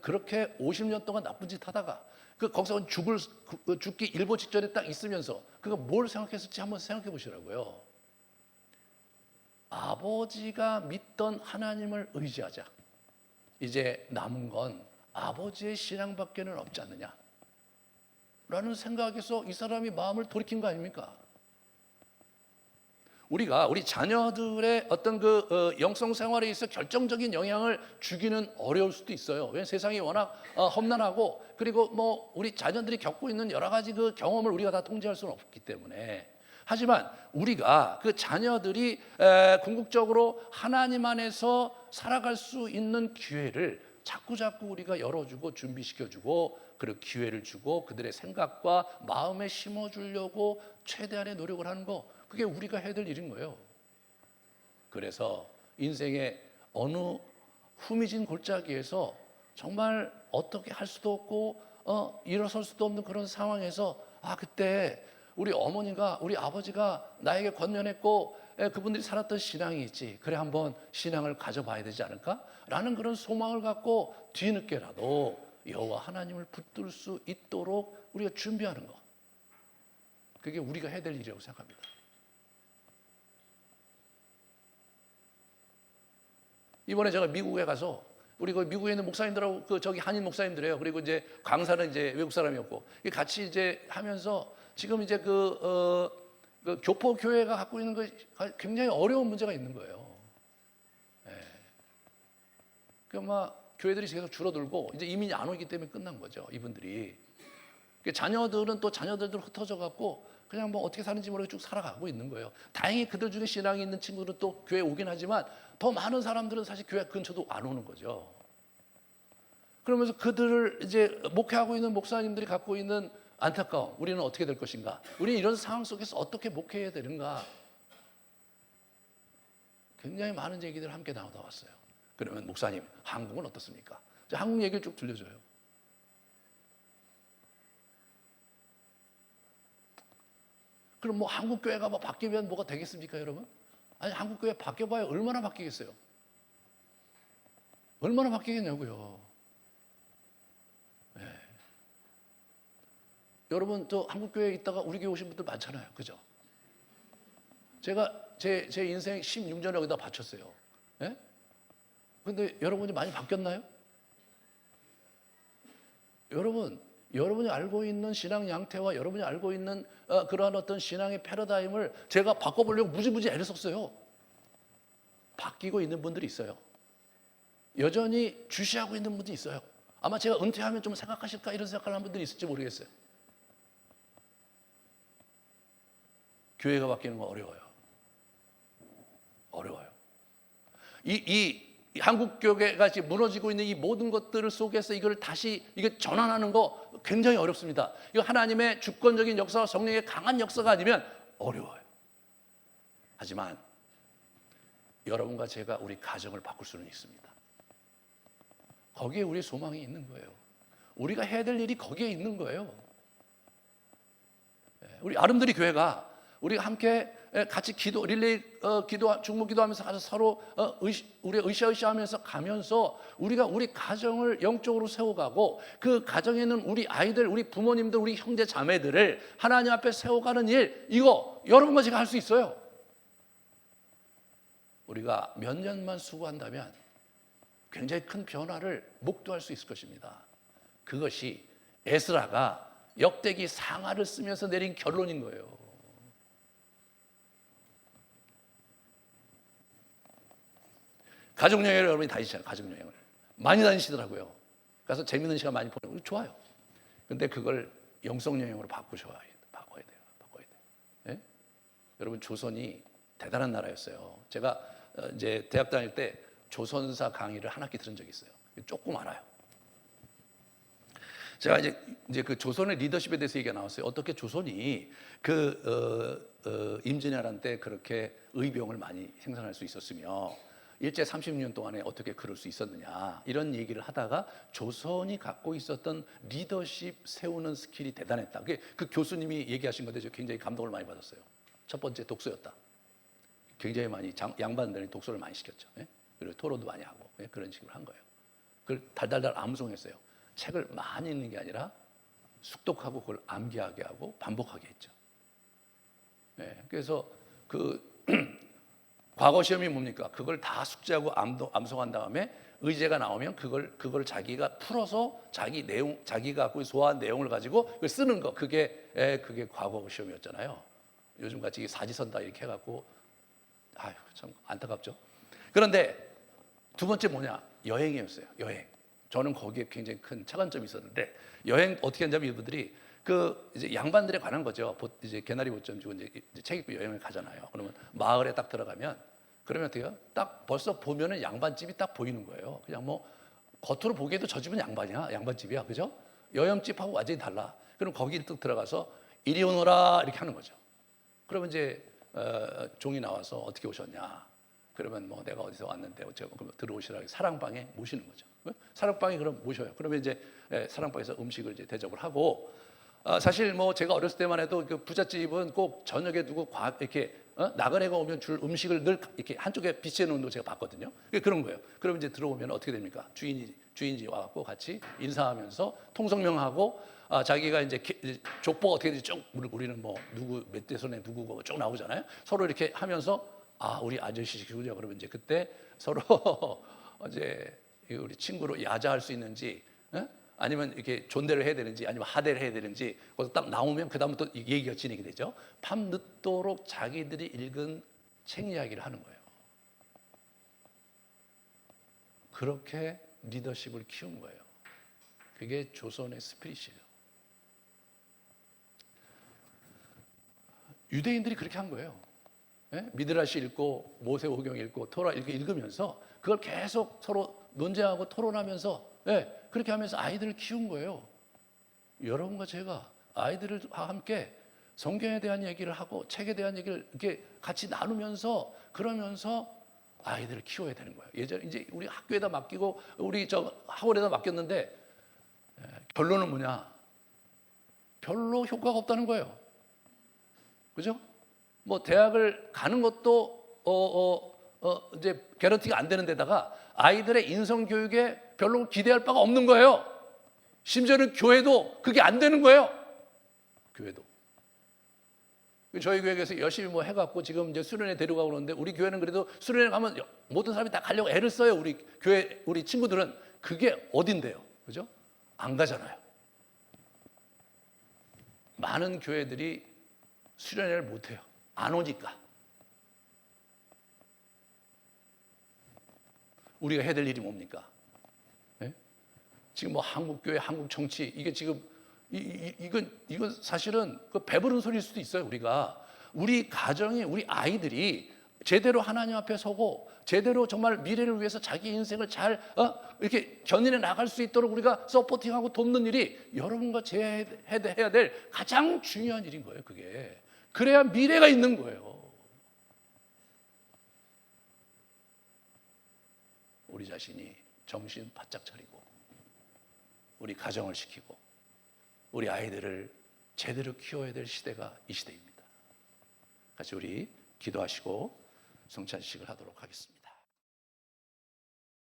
그렇게 50년 동안 나쁜 짓 하다가 거기서 죽기 일보 직전에 딱 있으면서 그가 뭘 생각했을지 한번 생각해 보시라고요. 아버지가 믿던 하나님을 의지하자. 이제 남은 건 아버지의 신앙밖에는 없지 않느냐 라는 생각에서 이 사람이 마음을 돌이킨 거 아닙니까? 우리 자녀들의 어떤 영성 생활에 있어 결정적인 영향을 주기는 어려울 수도 있어요. 왜냐하면 세상이 워낙 험난하고 그리고 뭐 우리 자녀들이 겪고 있는 여러 가지 그 경험을 우리가 다 통제할 수는 없기 때문에 하지만 우리가 그 자녀들이 궁극적으로 하나님 안에서 살아갈 수 있는 기회를 자꾸 우리가 열어주고 준비시켜주고 그리고 기회를 주고 그들의 생각과 마음에 심어주려고 최대한의 노력을 하는 거 그게 우리가 해야 될 일인 거예요. 그래서 인생의 어느 후미진 골짜기에서 정말 어떻게 할 수도 없고 일어설 수도 없는 그런 상황에서 그때 우리 어머니가 우리 아버지가 나에게 권면했고 그분들이 살았던 신앙이 있지. 그래 한번 신앙을 가져봐야 되지 않을까라는 그런 소망을 갖고 뒤늦게라도 여호와 하나님을 붙들 수 있도록 우리가 준비하는 것. 그게 우리가 해야 될 일이라고 생각합니다. 이번에 제가 미국에 가서 우리 그 미국에 있는 목사님들하고 그 저기 한인 목사님들이에요. 그리고 이제 강사는 이제 외국 사람이었고 같이 이제 하면서 지금 이제 그 교포 교회가 갖고 있는 그 굉장히 어려운 문제가 있는 거예요. 막 교회들이 계속 줄어들고 이제 이민이 안 오기 때문에 끝난 거죠. 이분들이 자녀들은 또 자녀들도 흩어져 갖고 그냥 뭐 어떻게 사는지 모르고 쭉 살아가고 있는 거예요. 다행히 그들 중에 신앙이 있는 친구들은 또 교회 오긴 하지만 더 많은 사람들은 사실 교회 근처도 안 오는 거죠. 그러면서 그들을 이제 목회하고 있는 목사님들이 갖고 있는 안타까움, 우리는 어떻게 될 것인가? 우리는 이런 상황 속에서 어떻게 목회해야 되는가? 굉장히 많은 얘기들 함께 나오다 왔어요. 그러면 목사님, 한국은 어떻습니까? 한국 얘기를 쭉 들려줘요. 그럼 뭐 한국 교회가 뭐 바뀌면 뭐가 되겠습니까, 여러분? 아니 한국 교회 바뀌어봐야 얼마나 바뀌겠어요? 얼마나 바뀌겠냐고요. 여러분 또 한국 교회에 있다가 우리 교회 오신 분들 많잖아요, 그죠? 제가 제 인생 16년 여기다 바쳤어요. 근데 여러분이 많이 바뀌었나요? 여러분이 알고 있는 신앙 양태와 여러분이 알고 있는 그러한 어떤 신앙의 패러다임을 제가 바꿔보려고 무지무지 애를 썼어요. 바뀌고 있는 분들이 있어요. 여전히 주시하고 있는 분들이 있어요. 아마 제가 은퇴하면 좀 생각하실까 이런 생각을 하는 분들이 있을지 모르겠어요. 교회가 바뀌는 거 어려워요. 이 한국 교회가 지금 무너지고 있는 이 모든 것들 속에서 이걸 다시 전환하는 거 굉장히 어렵습니다. 이거 하나님의 주권적인 역사와 성령의 강한 역사가 아니면 어려워요. 하지만 여러분과 제가 우리 가정을 바꿀 수는 있습니다. 거기에 우리 소망이 있는 거예요. 우리가 해야 될 일이 거기에 있는 거예요. 우리 아름드리 교회가 우리가 함께 같이 기도, 릴레이 기도, 중보 기도하면서 가서 서로 우리가 으쌰으쌰하면서 가면서 우리가 우리 가정을 영적으로 세워가고 그 가정에 있는 우리 아이들, 우리 부모님들, 우리 형제 자매들을 하나님 앞에 세워가는 일, 이거 여러분과 제가 할 수 있어요. 우리가 몇 년만 수고한다면 굉장히 큰 변화를 목도할 수 있을 것입니다. 그것이 에스라가 역대기 상하를 쓰면서 내린 결론인 거예요. 가족여행을 여러분이 다니시잖아요. 가족여행을 많이 다니시더라고요. 그래서 재밌는 시간 많이 보내고 좋아요. 근데 그걸 영성여행으로 바꿔야 돼요. 네? 여러분 조선이 대단한 나라였어요. 제가 이제 대학 다닐 때 조선사 강의를 한 학기 들은 적이 있어요. 조금 알아요. 제가 이제 그 조선의 리더십에 대해서 얘기가 나왔어요. 어떻게 조선이 임진왜란 때 그렇게 의병을 많이 생산할 수 있었으며 일제 30년 동안에 어떻게 그럴 수 있었느냐 이런 얘기를 하다가 조선이 갖고 있었던 리더십 세우는 스킬이 대단했다. 그 교수님이 얘기하신 건데 저 굉장히 감동을 많이 받았어요. 첫 번째 독서였다. 굉장히 많이 양반들이 독서를 많이 시켰죠. 그리고 토론도 많이 하고 그런 식으로 한 거예요. 그걸 달달달 암송했어요. 책을 많이 읽는 게 아니라 숙독하고 그걸 암기하게 하고 반복하게 했죠. 그래서 과거 시험이 뭡니까? 그걸 다 숙지하고 암송한 다음에 의제가 나오면 그걸 자기가 풀어서 자기가 갖고 소화한 내용을 가지고 그걸 쓰는 거. 그게 과거 시험이었잖아요. 요즘 같이 사지선다 이렇게 해갖고 참 안타깝죠. 그런데 두 번째 뭐냐? 여행이었어요. 여행. 저는 거기에 굉장히 큰 차관점이 있었는데 여행 어떻게 하냐면 이분들이 이제 양반들에 관한 거죠. 이제 개나리 보점 주고 이제 책 읽고 여행을 가잖아요. 그러면 마을에 딱 들어가면 그러면 어때요? 딱 벌써 보면은 양반집이 딱 보이는 거예요. 그냥 뭐 겉으로 보기에도 저 집은 양반집이야, 그죠? 여염집하고 완전히 달라. 그럼 거기 딱 들어가서 이리 오너라 이렇게 하는 거죠. 그러면 이제 종이 나와서 어떻게 오셨냐? 그러면 뭐 내가 어디서 왔는데 어쩌고 그러면 들어오시라고 사랑방에 모시는 거죠. 사랑방에 그럼 모셔요. 그러면 이제 사랑방에서 음식을 이제 대접을 하고 사실 뭐 제가 어렸을 때만 해도 그 부잣집은 꼭 저녁에 두고 이렇게 나그네가 오면 줄 음식을 늘 이렇게 한쪽에 비치해 놓은 거 제가 봤거든요. 그런 거예요. 그럼 이제 들어오면 어떻게 됩니까? 주인이 와갖고 같이 인사하면서 통성명하고 자기가 이제 족보가 어떻게 되지 쭉 우리는 뭐 누구 몇 대 손에 누구고 쭉 나오잖아요. 서로 이렇게 하면서 우리 아저씨시군요. 그러면 이제 그때 서로 이제 우리 친구로 야자할 수 있는지 아니면 이렇게 존대를 해야 되는지 아니면 하대를 해야 되는지 거기서 딱 나오면 그 다음부터 얘기가 진행이 되죠. 밤 늦도록 자기들이 읽은 책 이야기를 하는 거예요. 그렇게 리더십을 키운 거예요. 그게 조선의 스피릿이에요. 유대인들이 그렇게 한 거예요. 미드라시 읽고 모세오경 읽고 토라 읽으면서 그걸 계속 서로 논쟁하고 토론하면서 그렇게 하면서 아이들을 키운 거예요. 여러분과 제가 아이들과 함께 성경에 대한 얘기를 하고 책에 대한 얘기를 이렇게 같이 나누면서 그러면서 아이들을 키워야 되는 거예요. 예전에 이제 우리 학교에다 맡기고 우리 저 학원에다 맡겼는데 결론은 뭐냐? 별로 효과가 없다는 거예요. 그죠? 뭐 대학을 가는 것도 이제 개런티가 안 되는 데다가 아이들의 인성 교육에 별로 기대할 바가 없는 거예요. 심지어는 교회도 그게 안 되는 거예요. 교회도. 저희 교회에서 열심히 뭐 해갖고 지금 이제 수련회 데려가고 그러는데 우리 교회는 그래도 수련회 가면 모든 사람이 다 가려고 애를 써요. 우리 교회 우리 친구들은 그게 어딘데요, 그죠? 안 가잖아요. 많은 교회들이 수련회를 못 해요. 안 오니까. 우리가 해야 될 일이 뭡니까? 지금 뭐 한국 교회, 한국 정치 이게 지금 이건 사실은 그 배부른 소리일 수도 있어요. 우리 가정이 우리 아이들이 제대로 하나님 앞에 서고 제대로 정말 미래를 위해서 자기 인생을 잘 이렇게 견인해 나갈 수 있도록 우리가 서포팅하고 돕는 일이 여러분과 제가 해야 될 가장 중요한 일인 거예요. 그게 그래야 미래가 있는 거예요. 우리 자신이 정신 바짝 차리고 우리 가정을 지키고 우리 아이들을 제대로 키워야 될 시대가 이 시대입니다. 같이 우리 기도하시고 성찬식을 하도록 하겠습니다.